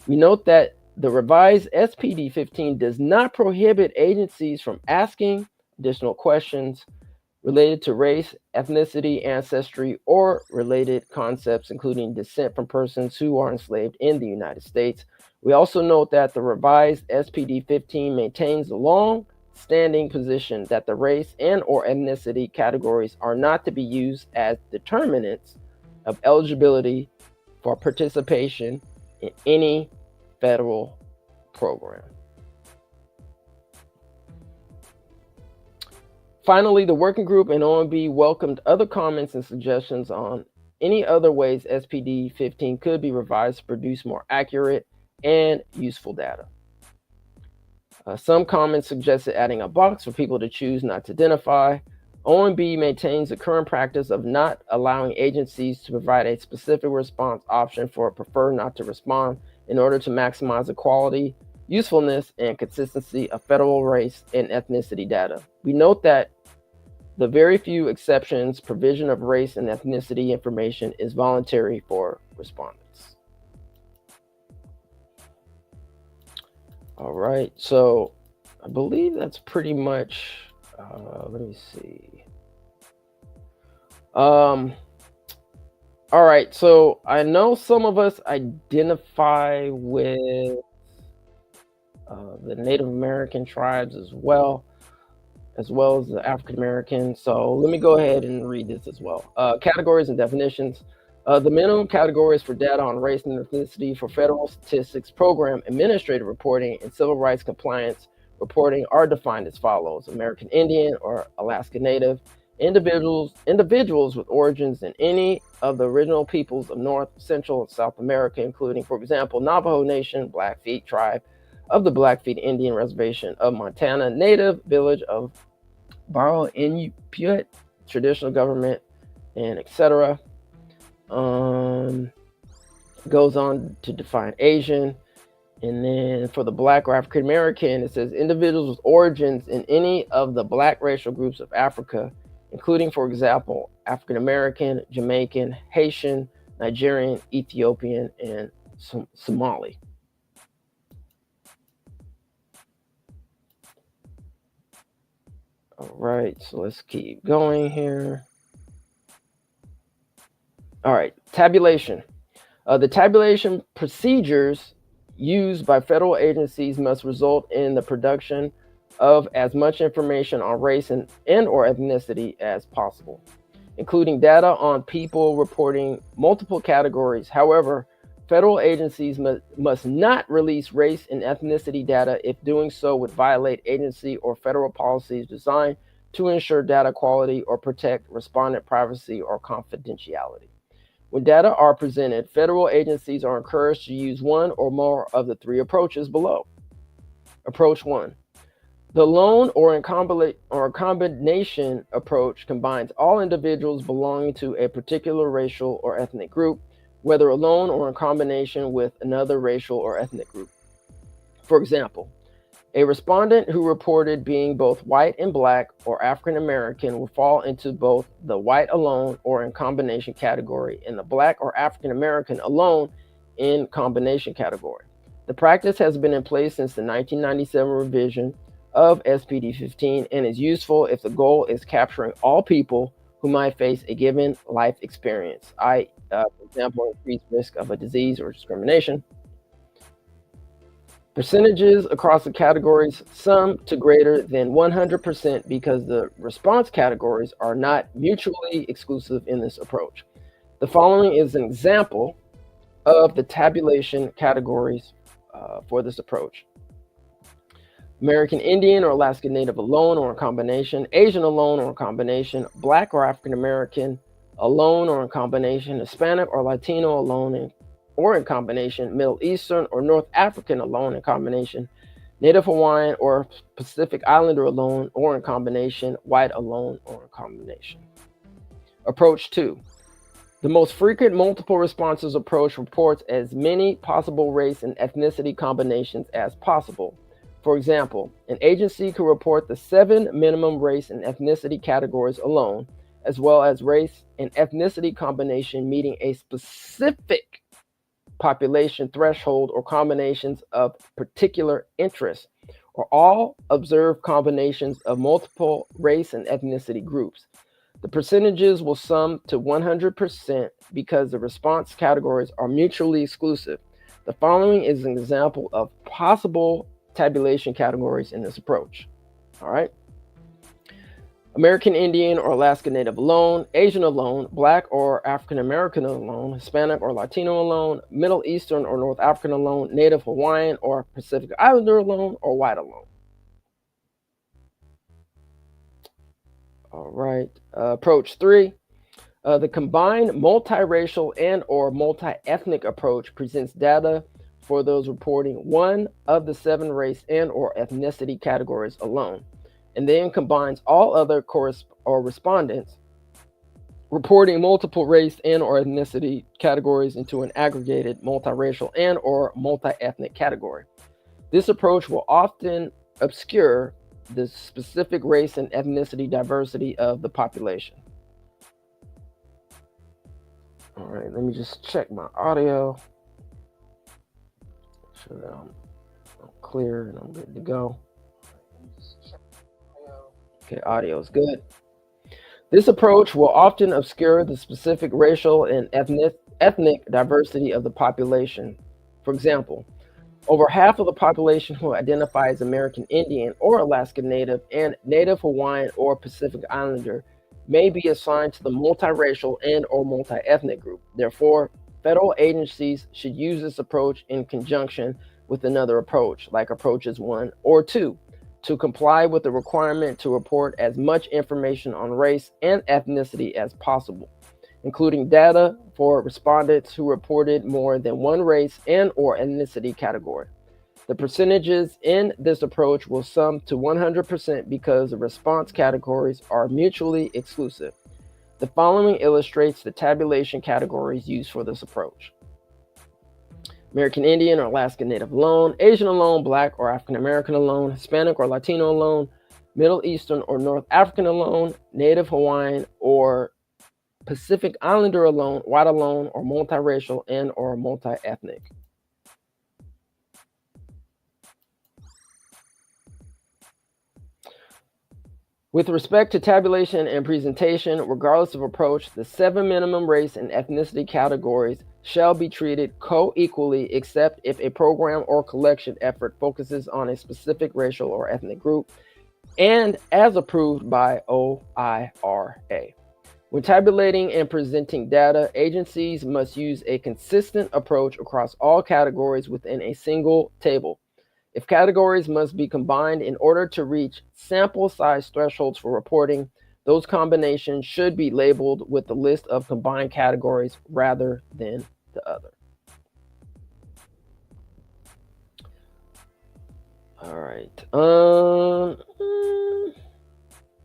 We note that the revised SPD 15 does not prohibit agencies from asking additional questions related to race, ethnicity, ancestry, or related concepts, including descent from persons who are enslaved in the United States. We also note that the revised SPD 15 maintains the long-standing position that the race and or ethnicity categories are not to be used as determinants of eligibility for participation in any federal program. Finally, the working group and OMB welcomed other comments and suggestions on any other ways SPD 15 could be revised to produce more accurate and useful data. Some comments suggested adding a box for people to choose not to identify. OMB maintains the current practice of not allowing agencies to provide a specific response option for a prefer not to respond in order to maximize the quality, usefulness, and consistency of federal race and ethnicity data. We note that the very few exceptions, provision of race and ethnicity information is voluntary for respondents. All right, so I believe that's pretty much, let me see. All right, so I know some of us identify with the Native American tribes as well as the African American. So let me go ahead and read this as well. Categories and definitions. The minimum categories for data on race and ethnicity for federal statistics program administrative reporting and civil rights compliance reporting are defined as follows: American Indian or Alaska Native, individuals with origins in any of the original peoples of North, Central, and South America, including, for example, Navajo Nation, Blackfeet tribe of the Blackfeet Indian Reservation of Montana, native village of Barrow Inupiat, traditional government, and etc. Goes on to define Asian. And then for the Black or African American, it says individuals with origins in any of the Black racial groups of Africa, including, for example, African American, Jamaican, Haitian, Nigerian, Ethiopian, and Somali. All right, so let's keep going here. All right, tabulation. The tabulation procedures used by federal agencies must result in the production of as much information on race and or ethnicity as possible, including data on people reporting multiple categories. However, federal agencies must not release race and ethnicity data if doing so would violate agency or federal policies designed to ensure data quality or protect respondent privacy or confidentiality. When data are presented, federal agencies are encouraged to use one or more of the three approaches below. Approach 1. The lone or combination approach combines all individuals belonging to a particular racial or ethnic group, whether alone or in combination with another racial or ethnic group. For example, a respondent who reported being both white and Black or African American will fall into both the white alone or in combination category and the Black or African American alone in combination category. The practice has been in place since the 1997 revision of SPD 15 and is useful if the goal is capturing all people who might face a given life experience, for example, increased risk of a disease or discrimination. Percentages across the categories sum to greater than 100% because the response categories are not mutually exclusive in this approach. The following is an example of the tabulation categories for this approach. American Indian or Alaska Native alone or in combination, Asian alone or in combination, Black or African American alone or in combination, Hispanic or Latino alone or in combination, Middle Eastern or North African alone in combination, Native Hawaiian or Pacific Islander alone or in combination, white alone or in combination. Approach 2. The most frequent multiple responses approach reports as many possible race and ethnicity combinations as possible. For example, an agency could report the 7 minimum race and ethnicity categories alone, as well as race and ethnicity combination meeting a specific population threshold or combinations of particular interest, or all observed combinations of multiple race and ethnicity groups. The percentages will sum to 100% because the response categories are mutually exclusive. The following is an example of possible tabulation categories in this approach. All right. American Indian or Alaska Native alone, Asian alone, Black or African American alone, Hispanic or Latino alone, Middle Eastern or North African alone, Native Hawaiian or Pacific Islander alone, or white alone. All right, approach 3. The combined multiracial and or multi-ethnic approach presents data for those reporting one of the 7 race and or ethnicity categories alone, and then combines all other respondents reporting multiple race and or ethnicity categories into an aggregated multiracial and or multi-ethnic category. This approach will often obscure the specific race and ethnicity diversity of the population. All right, let me just check my audio. Make sure that I'm clear and I'm good to go. Okay, audio is good. This approach will often obscure the specific racial and ethnic diversity of the population. For example, over half of the population who identify as American Indian or Alaska Native and Native Hawaiian or Pacific Islander may be assigned to the multiracial and or multi-ethnic group. Therefore, federal agencies should use this approach in conjunction with another approach, like approaches 1 or 2, to comply with the requirement to report as much information on race and ethnicity as possible, including data for respondents who reported more than one race and or ethnicity category. The percentages in this approach will sum to 100% because the response categories are mutually exclusive. The following illustrates the tabulation categories used for this approach. American Indian or Alaska Native alone, Asian alone, Black or African American alone, Hispanic or Latino alone, Middle Eastern or North African alone, Native Hawaiian or Pacific Islander alone, white alone, or multiracial and or multi-ethnic. With respect to tabulation and presentation, regardless of approach, the 7 minimum race and ethnicity categories shall be treated co-equally except if a program or collection effort focuses on a specific racial or ethnic group and as approved by OIRA. When tabulating and presenting data, agencies must use a consistent approach across all categories within a single table. If categories must be combined in order to reach sample size thresholds for reporting, those combinations should be labeled with the list of combined categories rather than the other. All right.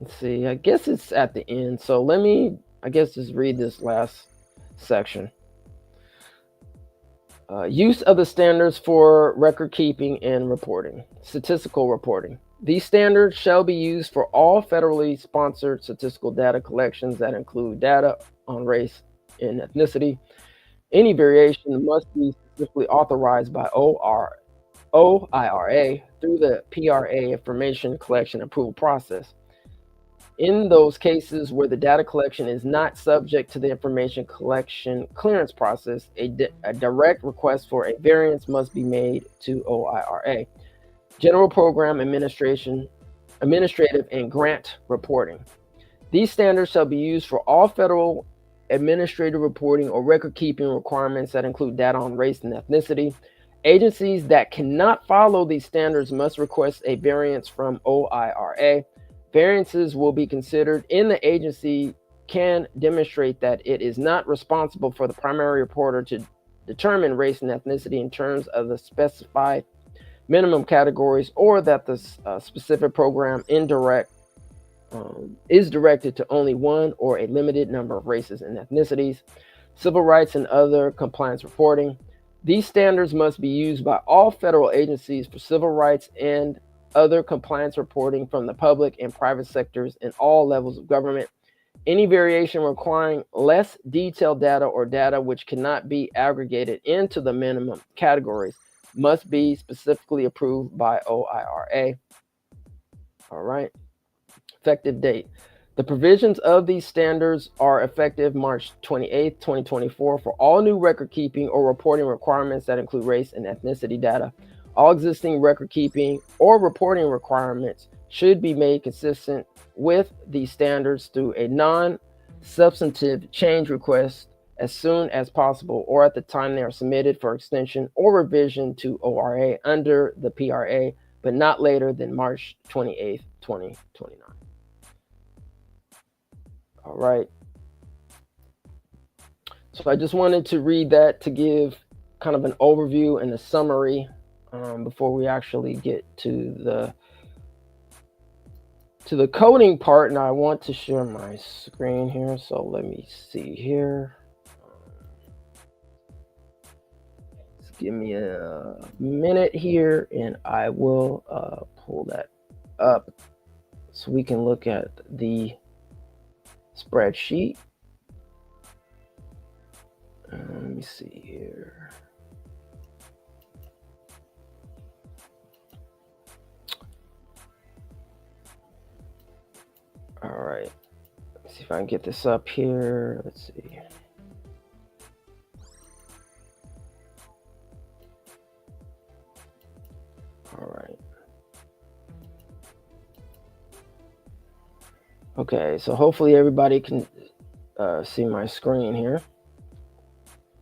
Let's see. I guess it's at the end. So let me, just read this last section. Use of the standards for record keeping and reporting. Statistical reporting. These standards shall be used for all federally sponsored statistical data collections that include data on race and ethnicity. Any variation must be specifically authorized by OIRA through the PRA information collection approval process. In those cases where the data collection is not subject to the information collection clearance process, a direct request for a variance must be made to OIRA. General Program Administrative and Grant Reporting. These standards shall be used for all federal administrative reporting or record keeping requirements that include data on race and ethnicity. Agencies that cannot follow these standards must request a variance from OIRA. Variances will be considered if the agency can demonstrate that it is not responsible for the primary reporter to determine race and ethnicity in terms of the specified minimum categories, or that the specific program is directed to only one or a limited number of races and ethnicities. Civil rights and other compliance reporting. These standards must be used by all federal agencies for civil rights and other compliance reporting from the public and private sectors in all levels of government. Any variation requiring less detailed data or data which cannot be aggregated into the minimum categories must be specifically approved by OIRA. All right. Effective date. The provisions of these standards are effective March 28, 2024 for all new record keeping or reporting requirements that include race and ethnicity data. All existing record keeping or reporting requirements should be made consistent with these standards through a non-substantive change request as soon as possible or at the time they are submitted for extension or revision to ORA under the PRA, but not later than March 28, 2029. All right. So I just wanted to read that to give kind of an overview and a summary before we actually get to the coding part. And I want to share my screen here. So let me see here. Just give me a minute here and I will pull that up so we can look at the spreadsheet. Let me see here. All right. Let's see if I can get this up here. Let's see. All right. Okay, so hopefully everybody can see my screen here.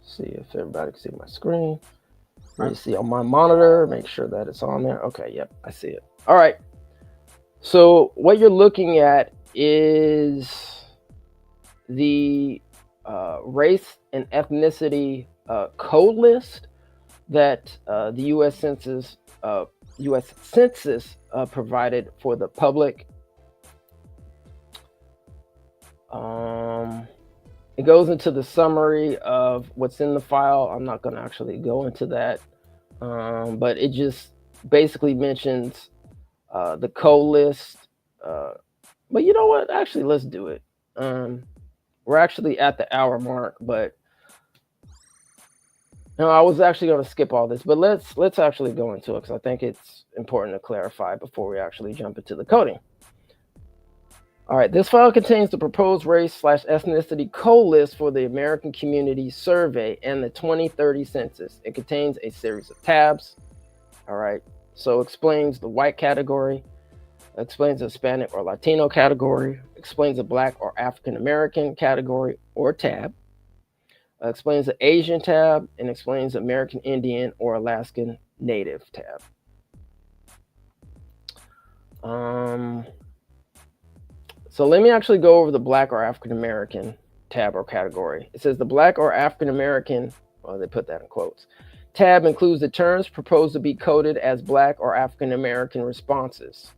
See if everybody can see my screen. Let me see on my monitor, make sure that it's on there. Okay, yep, I see it. All right. So what you're looking at is the race and ethnicity code list that the U.S. Census provided for the public. It goes into the summary of what's in the file. I'm not going to actually go into that, but it just basically mentions the code list. But you know what? Actually, let's do it. We're actually at the hour mark, but no, I was actually going to skip all this, but let's actually go into it because I think it's important to clarify before we actually jump into the coding. All right, this file contains the proposed race/ethnicity code list for the American Community Survey and the 2030 census. It contains a series of tabs. All right, so explains the white category, explains the Hispanic or Latino category, explains the Black or African American category or tab, explains the Asian tab, and explains the American Indian or Alaskan Native tab. So let me actually go over the Black or African American tab or category. It says the Black or African American, well, they put that in quotes, tab includes the terms proposed to be coded as Black or African American responses.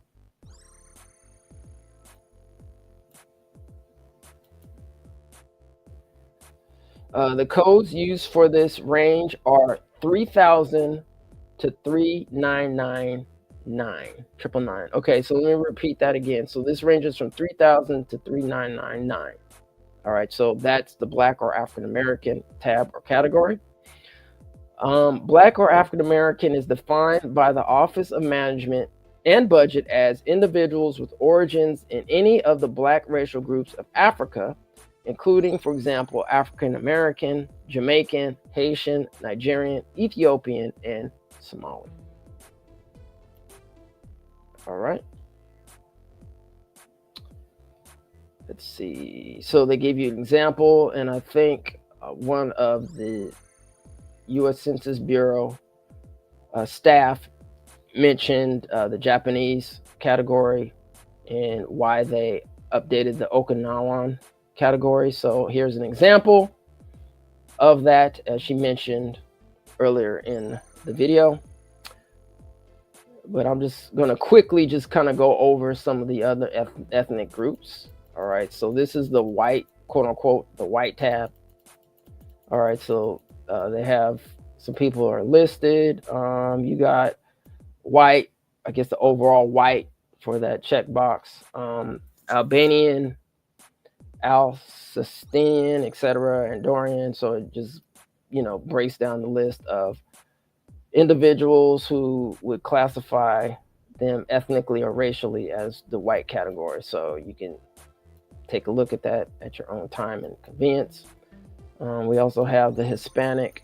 The codes used for this range are 3,000 to 3,999. Okay, so let me repeat that again. So this ranges from 3,000 to 3,999. All right, so that's the Black or African American tab or category. Black or African American is defined by the Office of Management and Budget as individuals with origins in any of the Black racial groups of Africa, including, for example, African American, Jamaican, Haitian, Nigerian, Ethiopian, and Somali. All right. Let's see. So they gave you an example, and I think one of the U.S. Census Bureau staff mentioned the Japanese category and why they updated the Okinawan category. So here's an example of that, as she mentioned earlier in the video. But I'm just going to quickly just kind of go over some of the other ethnic groups. All right, so this is the white, quote unquote, the white tab. All right, so they have some people are listed. You got white, I guess the overall white for that checkbox. Albanian, Alsatian, etc., Andorian. So it just, breaks down the list of individuals who would classify them ethnically or racially as the white category. So you can take a look at that at your own time and convenience. We also have the Hispanic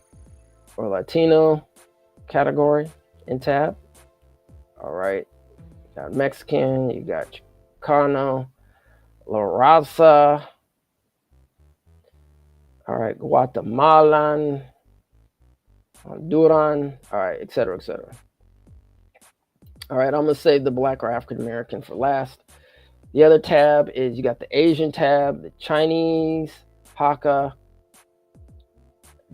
or Latino category in tab. All right, you got Mexican, you got Chicano, La Raza, all right, Guatemalan, Honduran, all right, et cetera, et cetera. All right, I'm gonna save the Black or African American for last. The other tab is you got the Asian tab, the Chinese, Hakka.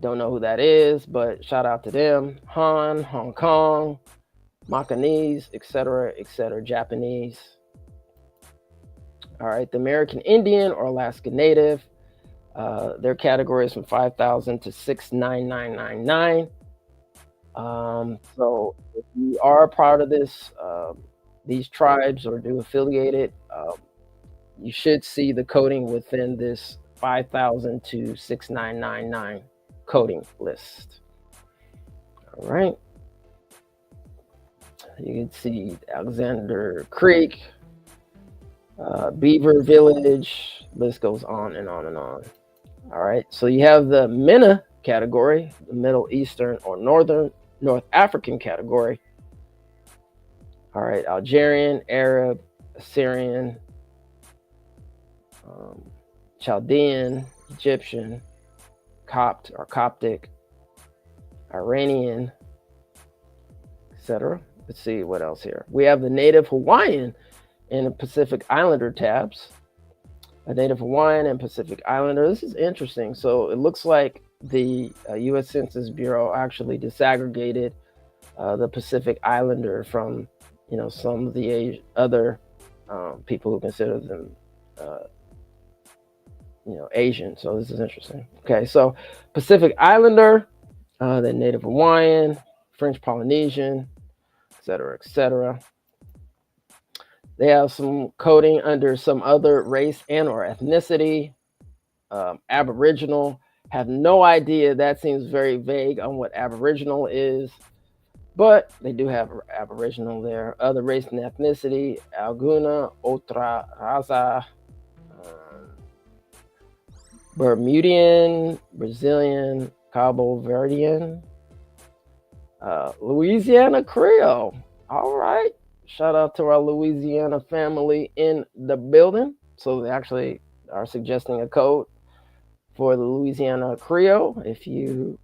Don't know who that is, but shout out to them. Han, Hong Kong, Macanese, etc., Japanese. All right, the American Indian or Alaska Native. Their category is from 5,000 to 6,999. So if you are a part of these tribes or do affiliated, you should see the coding within this 5,000 to 6,999 coding list. All right. You can see Alexander Creek, Beaver Village, list goes on and on and on. All right, so you have the MENA category, the Middle Eastern or North African category. All right, Algerian, Arab, Assyrian, Chaldean, Egyptian, Copt or Coptic, Iranian, etc. Let's see what else here. We have the Native Hawaiian in the Pacific Islander tabs. A Native Hawaiian and Pacific Islander. This is interesting. So it looks like the U.S. Census Bureau actually disaggregated the Pacific Islander from, some of the other people who consider them, Asian. So this is interesting. Okay, so Pacific Islander, then Native Hawaiian, French Polynesian, etc., etc. They have some coding under some other race and or ethnicity. Aboriginal, have no idea. That seems very vague on what Aboriginal is, but they do have Aboriginal there. Other race and ethnicity, Alguna, Otra Raza, Bermudian, Brazilian, Cabo Verdean, Louisiana Creole. All right. Shout out to our Louisiana family in the building. So they actually are suggesting a code for the Louisiana Creole if you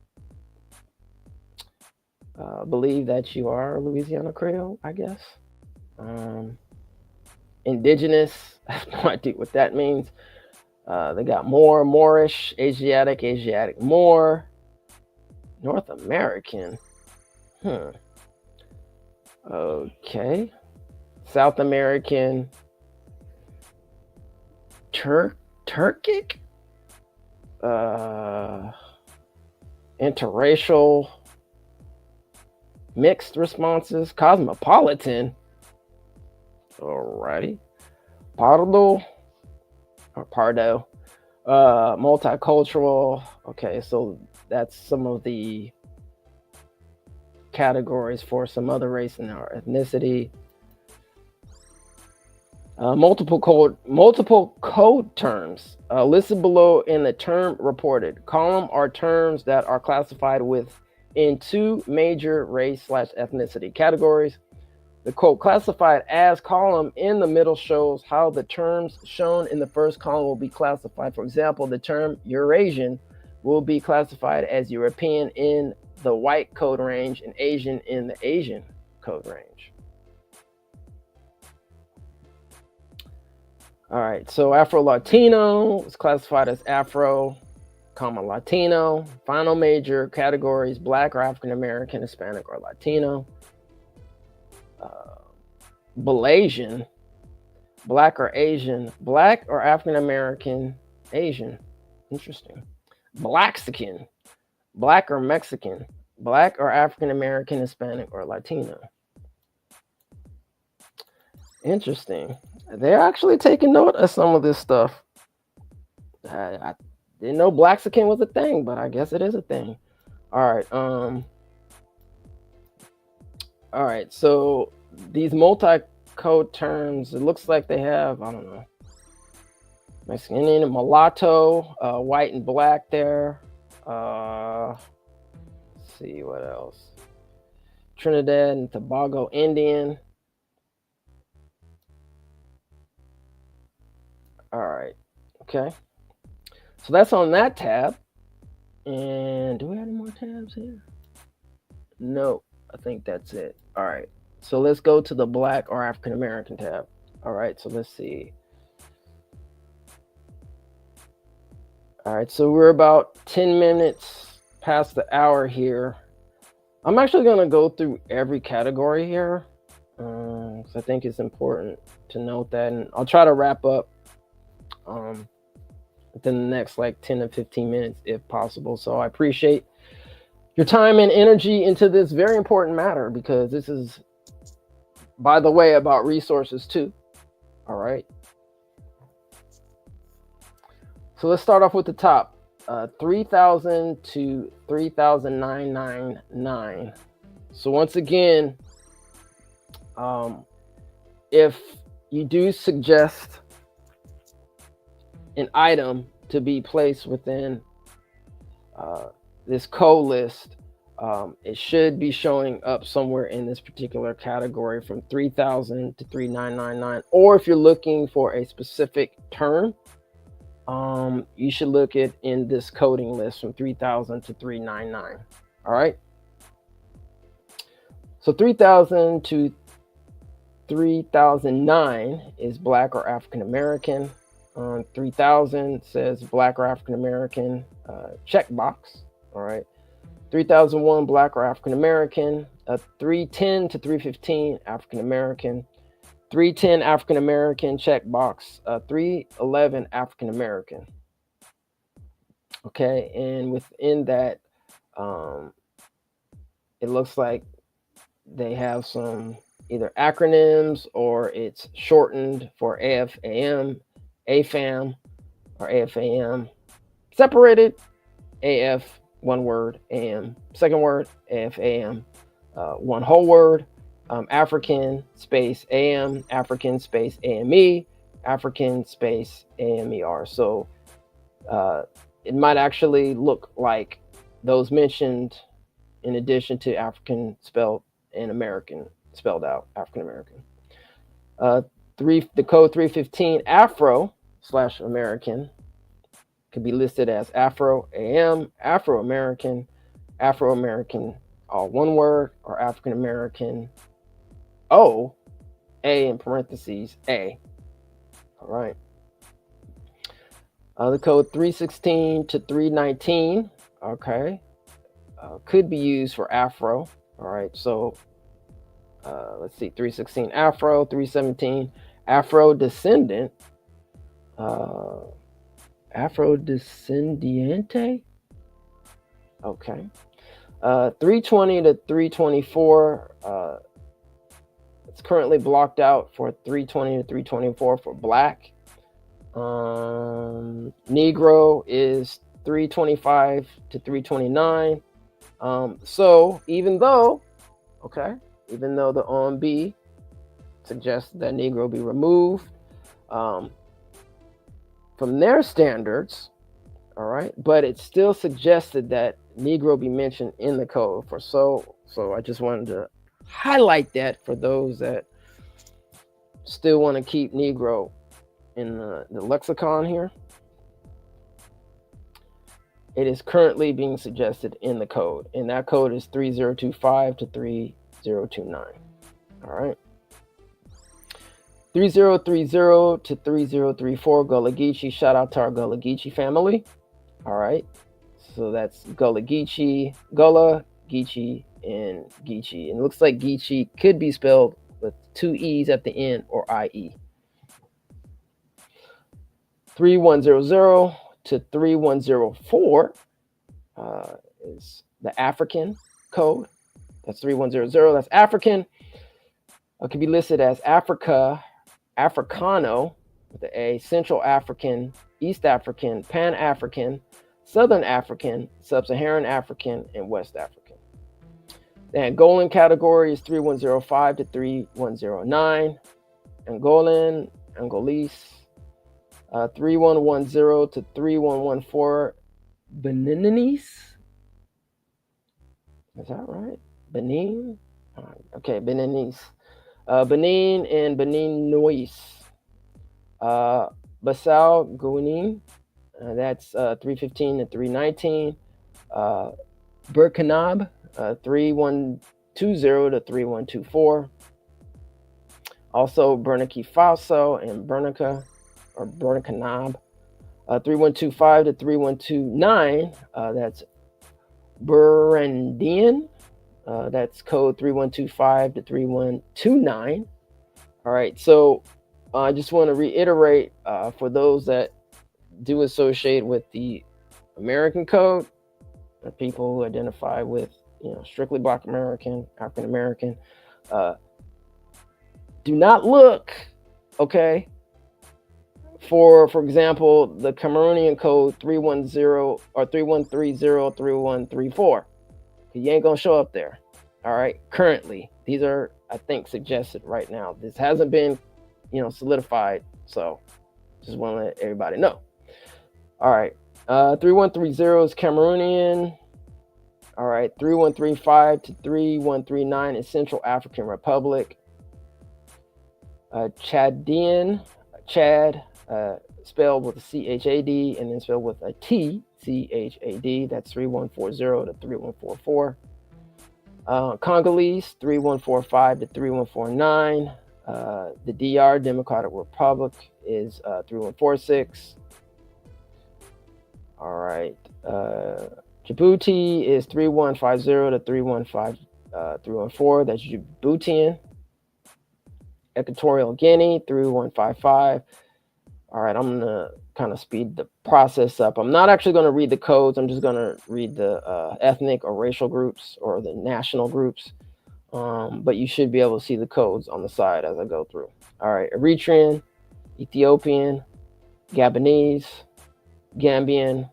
believe that you are Louisiana Creole, I guess. Indigenous, I have no idea what that means. They got Moor, Moorish, Asiatic, Asiatic Moor, North American. Okay. South American, Turkic, interracial, mixed responses, cosmopolitan. Alrighty. Pardo, multicultural. Okay, so that's some of the categories for some other race and or ethnicity. Multiple code terms listed below in the term reported column are terms that are classified in two major race/ethnicity categories. The quote classified as column in the middle shows how the terms shown in the first column will be classified. For example, the term Eurasian will be classified as European in the white code range and Asian in the Asian code range. All right, so Afro-Latino is classified as Afro, Latino. Final major categories, Black or African-American, Hispanic or Latino. Blasian, Black or Asian, Black or African-American, Asian. Interesting. Blaxican, Black or Mexican, Black or African-American, Hispanic or Latino. Interesting. They're actually taking note of some of this stuff. I didn't know Blaxican was a thing, but I guess it is a thing. All right. All right. So these multi-code terms, it looks like they have, I don't know, Mexican Indian, mulatto, white and black there. Let's see what else. Trinidad and Tobago Indian. All right. Okay. So that's on that tab. And do we have any more tabs here? No, I think that's it. All right. So let's go to the Black or African American tab. All right. So let's see. All right. So we're about 10 minutes past the hour here. I'm actually going to go through every category here. because I think it's important to note that. And I'll try to wrap up within the next like 10 to 15 minutes if possible. So I appreciate your time and energy into this very important matter, because this is, by the way, about resources too. All right. So let's start off with the top. 3,000 to 3,999. So once again, if you do suggest an item to be placed within this code list, it should be showing up somewhere in this particular category from 3,000 to 3,999. Or if you're looking for a specific term, you should look at in this coding list from 3,000 to 399. All right. So 3,000 to 3009 is Black or African American. 3000 says Black or African American, checkbox. All right. 3001 Black or African American. 310 to 315 African American. 310 African American, checkbox. 311 African American. Okay, and within that, it looks like they have some either acronyms or it's shortened for AFAM, AFAM, or AFAM. Separated, AF, one word, AM, second word, AFAM, one whole word, African space AM, African space AME, African space AMER. So it might actually look like those mentioned in addition to African spelled and American spelled out, African American. The code 315 Afro/American could be listed as Afro AM, Afro American, all one word, or African American O, A in parentheses, A. All right. The code 316 to 319, okay, could be used for Afro. All right, so let's see, 316 Afro, 317 Afro descendant, Afro descendiente. Okay. 320 to 324. It's currently blocked out for 320 to 324 for Black. Negro is 325 to 329. So even though the OMB suggests that Negro be removed from their standards, all right, but it still suggested that Negro be mentioned in the code for so I just wanted to highlight that for those that still want to keep Negro in the lexicon here. It is currently being suggested in the code, and that code is 3025 to 3029. All right. 3030 to 3034 Gullah Geechee. Shout out to our Gullah Geechee family. All right. So that's Gullah Geechee, and Geechee. And it looks like Geechee could be spelled with two E's at the end or IE. 3100 to 3104 is the African code. That's 3100. That's African. It could be listed as Africa, Africano with the A, Central African, East African, Pan-African, Southern African, Sub-Saharan African, and West African. The Angolan category is 3105 to 3109. Angolan, Angolese, 3110 to 3114, Beninese. Is that right? Benin? Okay, Beninese. Benin and Beninois. Bissau Guinea, that's 315 to 319. Burkinab, 3120 to 3124. Also Burkina Faso and Burkina or Burkinab, 3125 to 3129. That's Burundian. That's code 3125 to 3129. All right, so I just want to reiterate for those that do associate with the American code, the people who identify with, strictly Black American, African American, do not look, okay, for example, the Cameroonian code 310 or 3130 3134. You ain't gonna show up there. All right, currently these are, I think, suggested right now. This hasn't been solidified, so just want to let everybody know. All right, 3130 is Cameroonian. All right, 3135 to 3139 is Central African Republic. Chadian, Chad, spelled with a CHAD and then spelled with a T, CHAD. That's 3140 to 3144. Congolese, 3145 to 3149. The DR, Democratic Republic, is 3146. All right. Djibouti is 3150 to 314. That's Djiboutian. Equatorial Guinea, 3155. All right, I'm gonna kind of speed the process up. I'm not actually gonna read the codes. I'm just gonna read the ethnic or racial groups or the national groups. But you should be able to see the codes on the side as I go through. All right, Eritrean, Ethiopian, Gabonese, Gambian,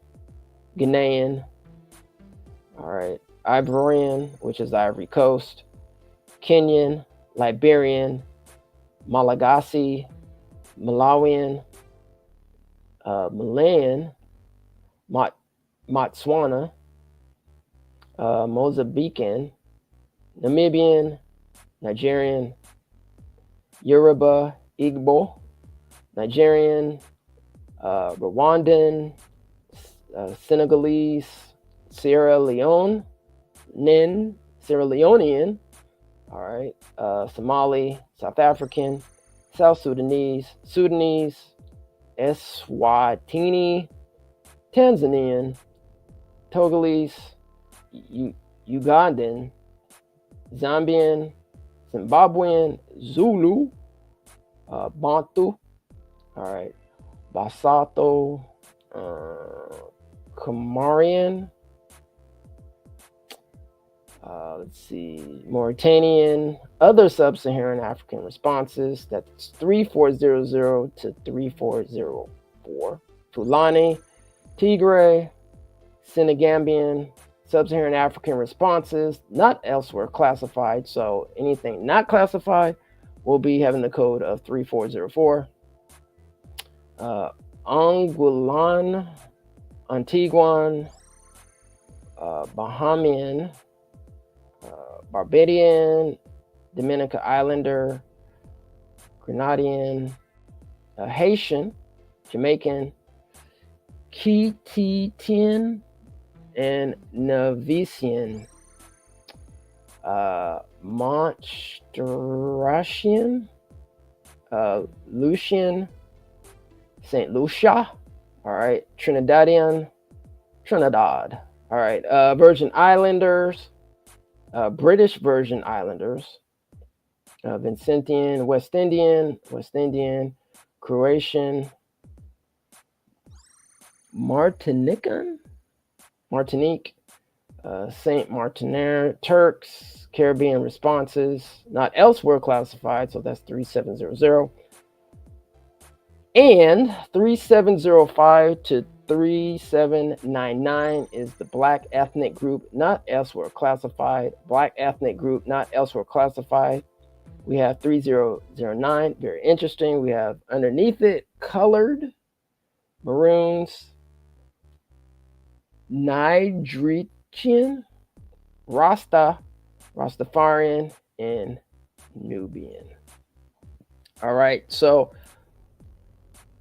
Ghanaian. All right, Ivorian, which is Ivory Coast, Kenyan, Liberian, Malagasy, Malawian, Malayan, Botswana, Mozambican, Namibian, Nigerian, Yoruba, Igbo, Nigerian, Rwandan, Senegalese, Sierra Leonean, all right, Somali, South African, South Sudanese, Eswatini, Tanzanian, Togolese, Ugandan, Zambian, Zimbabwean, Zulu, Bantu, all right, Basato, Comorian, let's see, Mauritanian, other sub-Saharan African responses, that's 3400 to 3404. Fulani, Tigray, Senegambian, sub-Saharan African responses, not elsewhere classified, so anything not classified will be having the code of 3404. Anguillan, Antiguan, Bahamian, Barbadian, Dominica Islander, Grenadian, Haitian, Jamaican, Kititian, and Navician, Montstracian, Lucian, St. Lucia, all right, Trinidad, all right, Virgin Islanders, British Virgin Islanders, Vincentian, West Indian, Croatian, Martinique, Saint Martinaire, Turks, Caribbean responses, not elsewhere classified, so that's 3700. And 3705 to 3799 is the Black ethnic group, not elsewhere classified. Black ethnic group, not elsewhere classified. We have 3009, very interesting. We have underneath it colored, maroons, Nigerian, Rastafarian, and Nubian. All right, so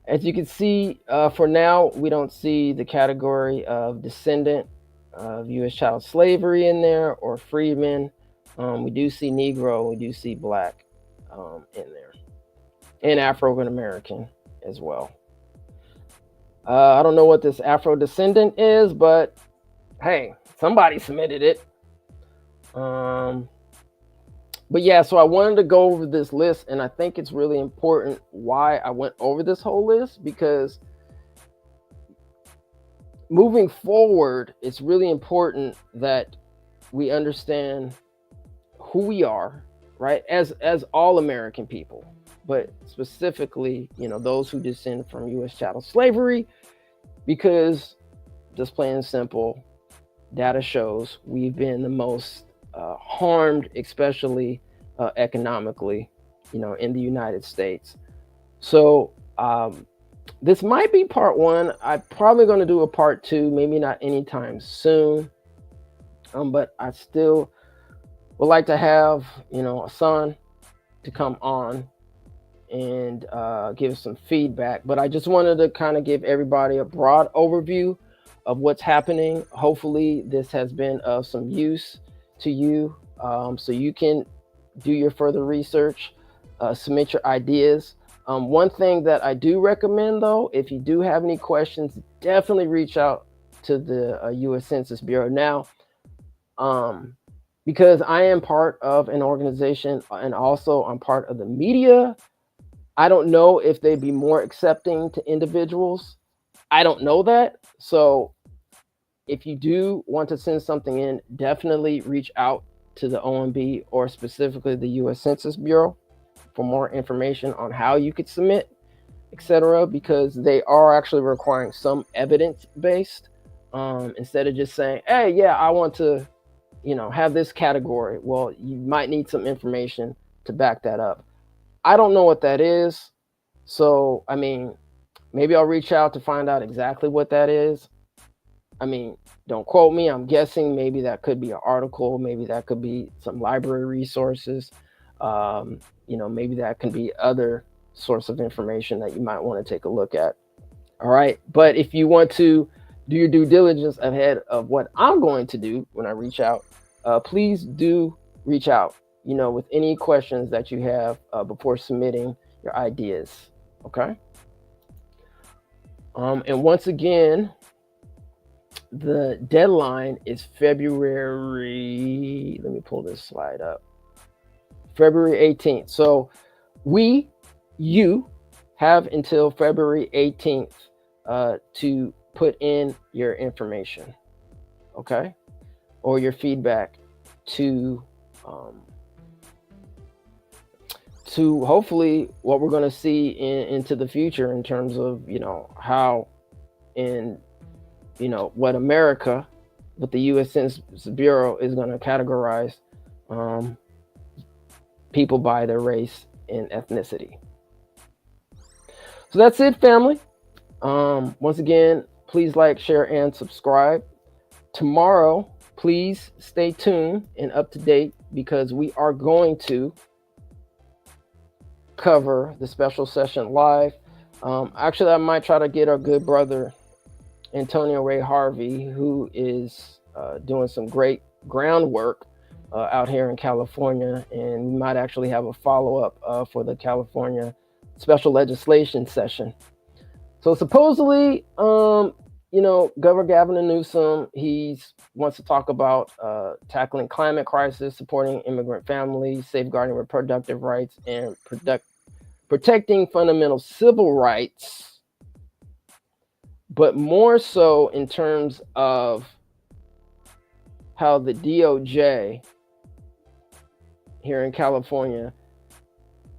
as you can see, for now, we don't see the category of descendant of U.S. chattel slavery in there or freedmen. We do see Negro, we do see Black in there, and Afro-American as well. I don't know what this Afro-descendant is, but hey, somebody submitted it. But yeah, so I wanted to go over this list, and I think it's really important why I went over this whole list, because moving forward, it's really important that we understand who we are, right? As all American people, but specifically, you know, those who descend from U.S. chattel slavery, because just plain and simple, data shows we've been the most harmed, especially economically, you know, in the United States. So this might be part one. I'm probably going to do a part two, maybe not anytime soon, but I still would like to have, you know, a son to come on and give some feedback. But I just wanted to kind of give everybody a broad overview of what's happening. Hopefully this has been of some use to you, so you can do your further research. submit your ideas. One thing that I do recommend, though, if you do have any questions, definitely reach out to the U.S. Census Bureau. Now, because I am part of an organization and also I'm part of the media, I don't know if they'd be more accepting to individuals. I don't know that. So if you do want to send something in, definitely reach out to the OMB or specifically the U.S. Census Bureau for more information on how you could submit, etc., because they are actually requiring some evidence-based instead of just saying, hey, yeah, I want to, have this category. Well, you might need some information to back that up. I don't know what that is. So, maybe I'll reach out to find out exactly what that is. Don't quote me. I'm guessing maybe that could be an article. Maybe that could be some library resources. Maybe that can be other source of information that you might want to take a look at. All right. But if you want to do your due diligence ahead of what I'm going to do when I reach out, please do reach out, with any questions that you have before submitting your ideas. Okay. And once again, the deadline is February. Let me pull this slide up. February 18th. So you have until February 18th to put in your information, okay, or your feedback to hopefully what we're going to see into the future in terms of how in what America with the U.S. Census Bureau is going to categorize people by their race and ethnicity. So that's it, family. Once again, please like, share, and subscribe. Tomorrow, please stay tuned and up to date because we are going to cover the special session live. Actually, I might try to get our good brother Antonio Ray Harvey, who is doing some great groundwork out here in California, and we might actually have a follow-up for the California special legislation session. So supposedly, Governor Gavin Newsom, he wants to talk about tackling climate crisis, supporting immigrant families, safeguarding reproductive rights, and protecting fundamental civil rights, but more so in terms of how the DOJ here in California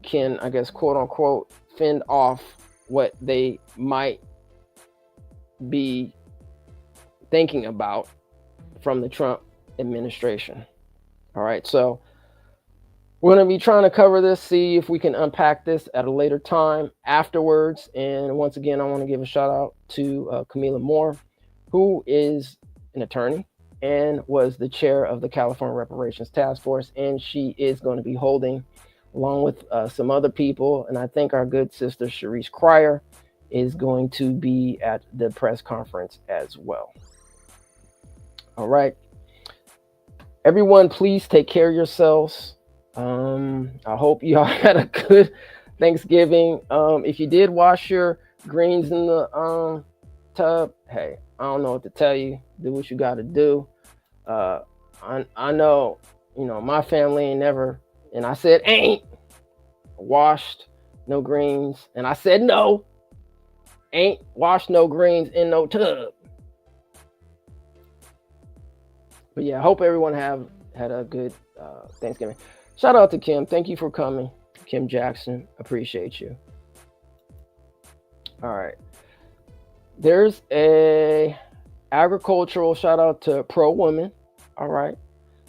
can, I guess, quote unquote, fend off what they might be thinking about from the Trump administration. All right, so we're going to be trying to cover this, see if we can unpack this at a later time afterwards. And once again, I want to give a shout out to Camila Moore, who is an attorney and was the chair of the California Reparations Task Force. And she is going to be holding, along with some other people, and I think our good sister Sharice Cryer is going to be at the press conference as well. All right. Everyone, please take care of yourselves. I hope you all had a good Thanksgiving. If you did wash your greens in the tub, hey, I don't know what to tell you. Do what you got to do. I know, my family ain't never, and I said ain't washed no greens, and I said no, ain't washed no greens in no tub. But yeah, I hope everyone had a good Thanksgiving. Shout out to Kim. Thank you for coming. Kim Jackson, appreciate you. All right. There's a agricultural shout out to Pro Women. All right.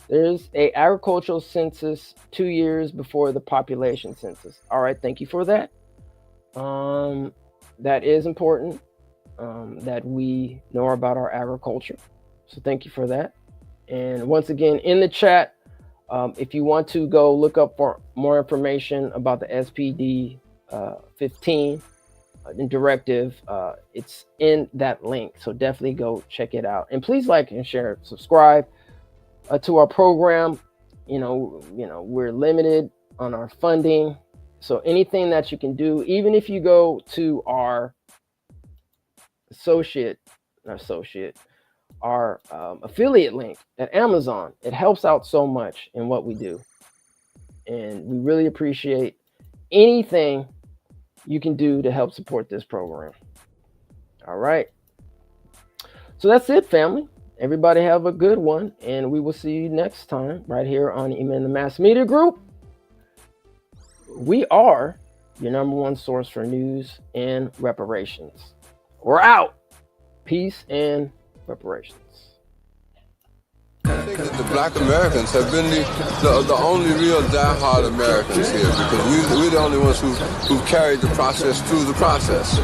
There's a agricultural census 2 years before the population census. All right. Thank you for that. That is important that we know about our agriculture. So thank you for that. And once again, in the chat, if you want to go look up for more information about the SPD 15 directive, it's in that link. So definitely go check it out. And please like and share, subscribe to our program. We're limited on our funding. So anything that you can do, even if you go to our affiliate link at Amazon, it helps out so much in what we do. And we really appreciate anything you can do to help support this program. All right. So that's it, family. Everybody have a good one, and we will see you next time right here on Eman the Mass Media Group. We are your #1 source for news and reparations. We're out. Peace and reparations. I think that the black Americans have been the only real diehard Americans here, because we're the only ones who carried the process through the process.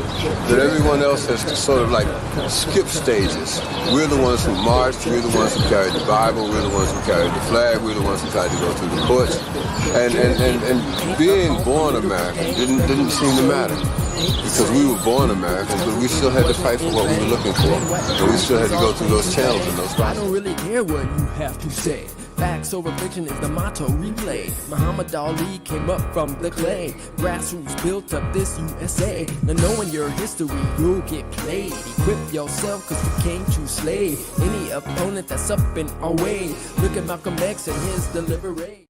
That everyone else has to sort of like skip stages. We're the ones who marched, we're the ones who carried the Bible, we're the ones who carried the flag, we're the ones who tried to go through the courts. And being born American didn't seem to matter. Because we were born Americans, but we still had to fight for what we were looking for. And we still had to go through those channels and those processes. I don't really care what you have to say. Facts over fiction is the motto replay. Muhammad Ali came up from the clay. Grassroots built up this USA. Now knowing your history, you'll get played. Equip yourself, cause we came to slay any opponent that's up in our way. Look at Malcolm X and his delivery.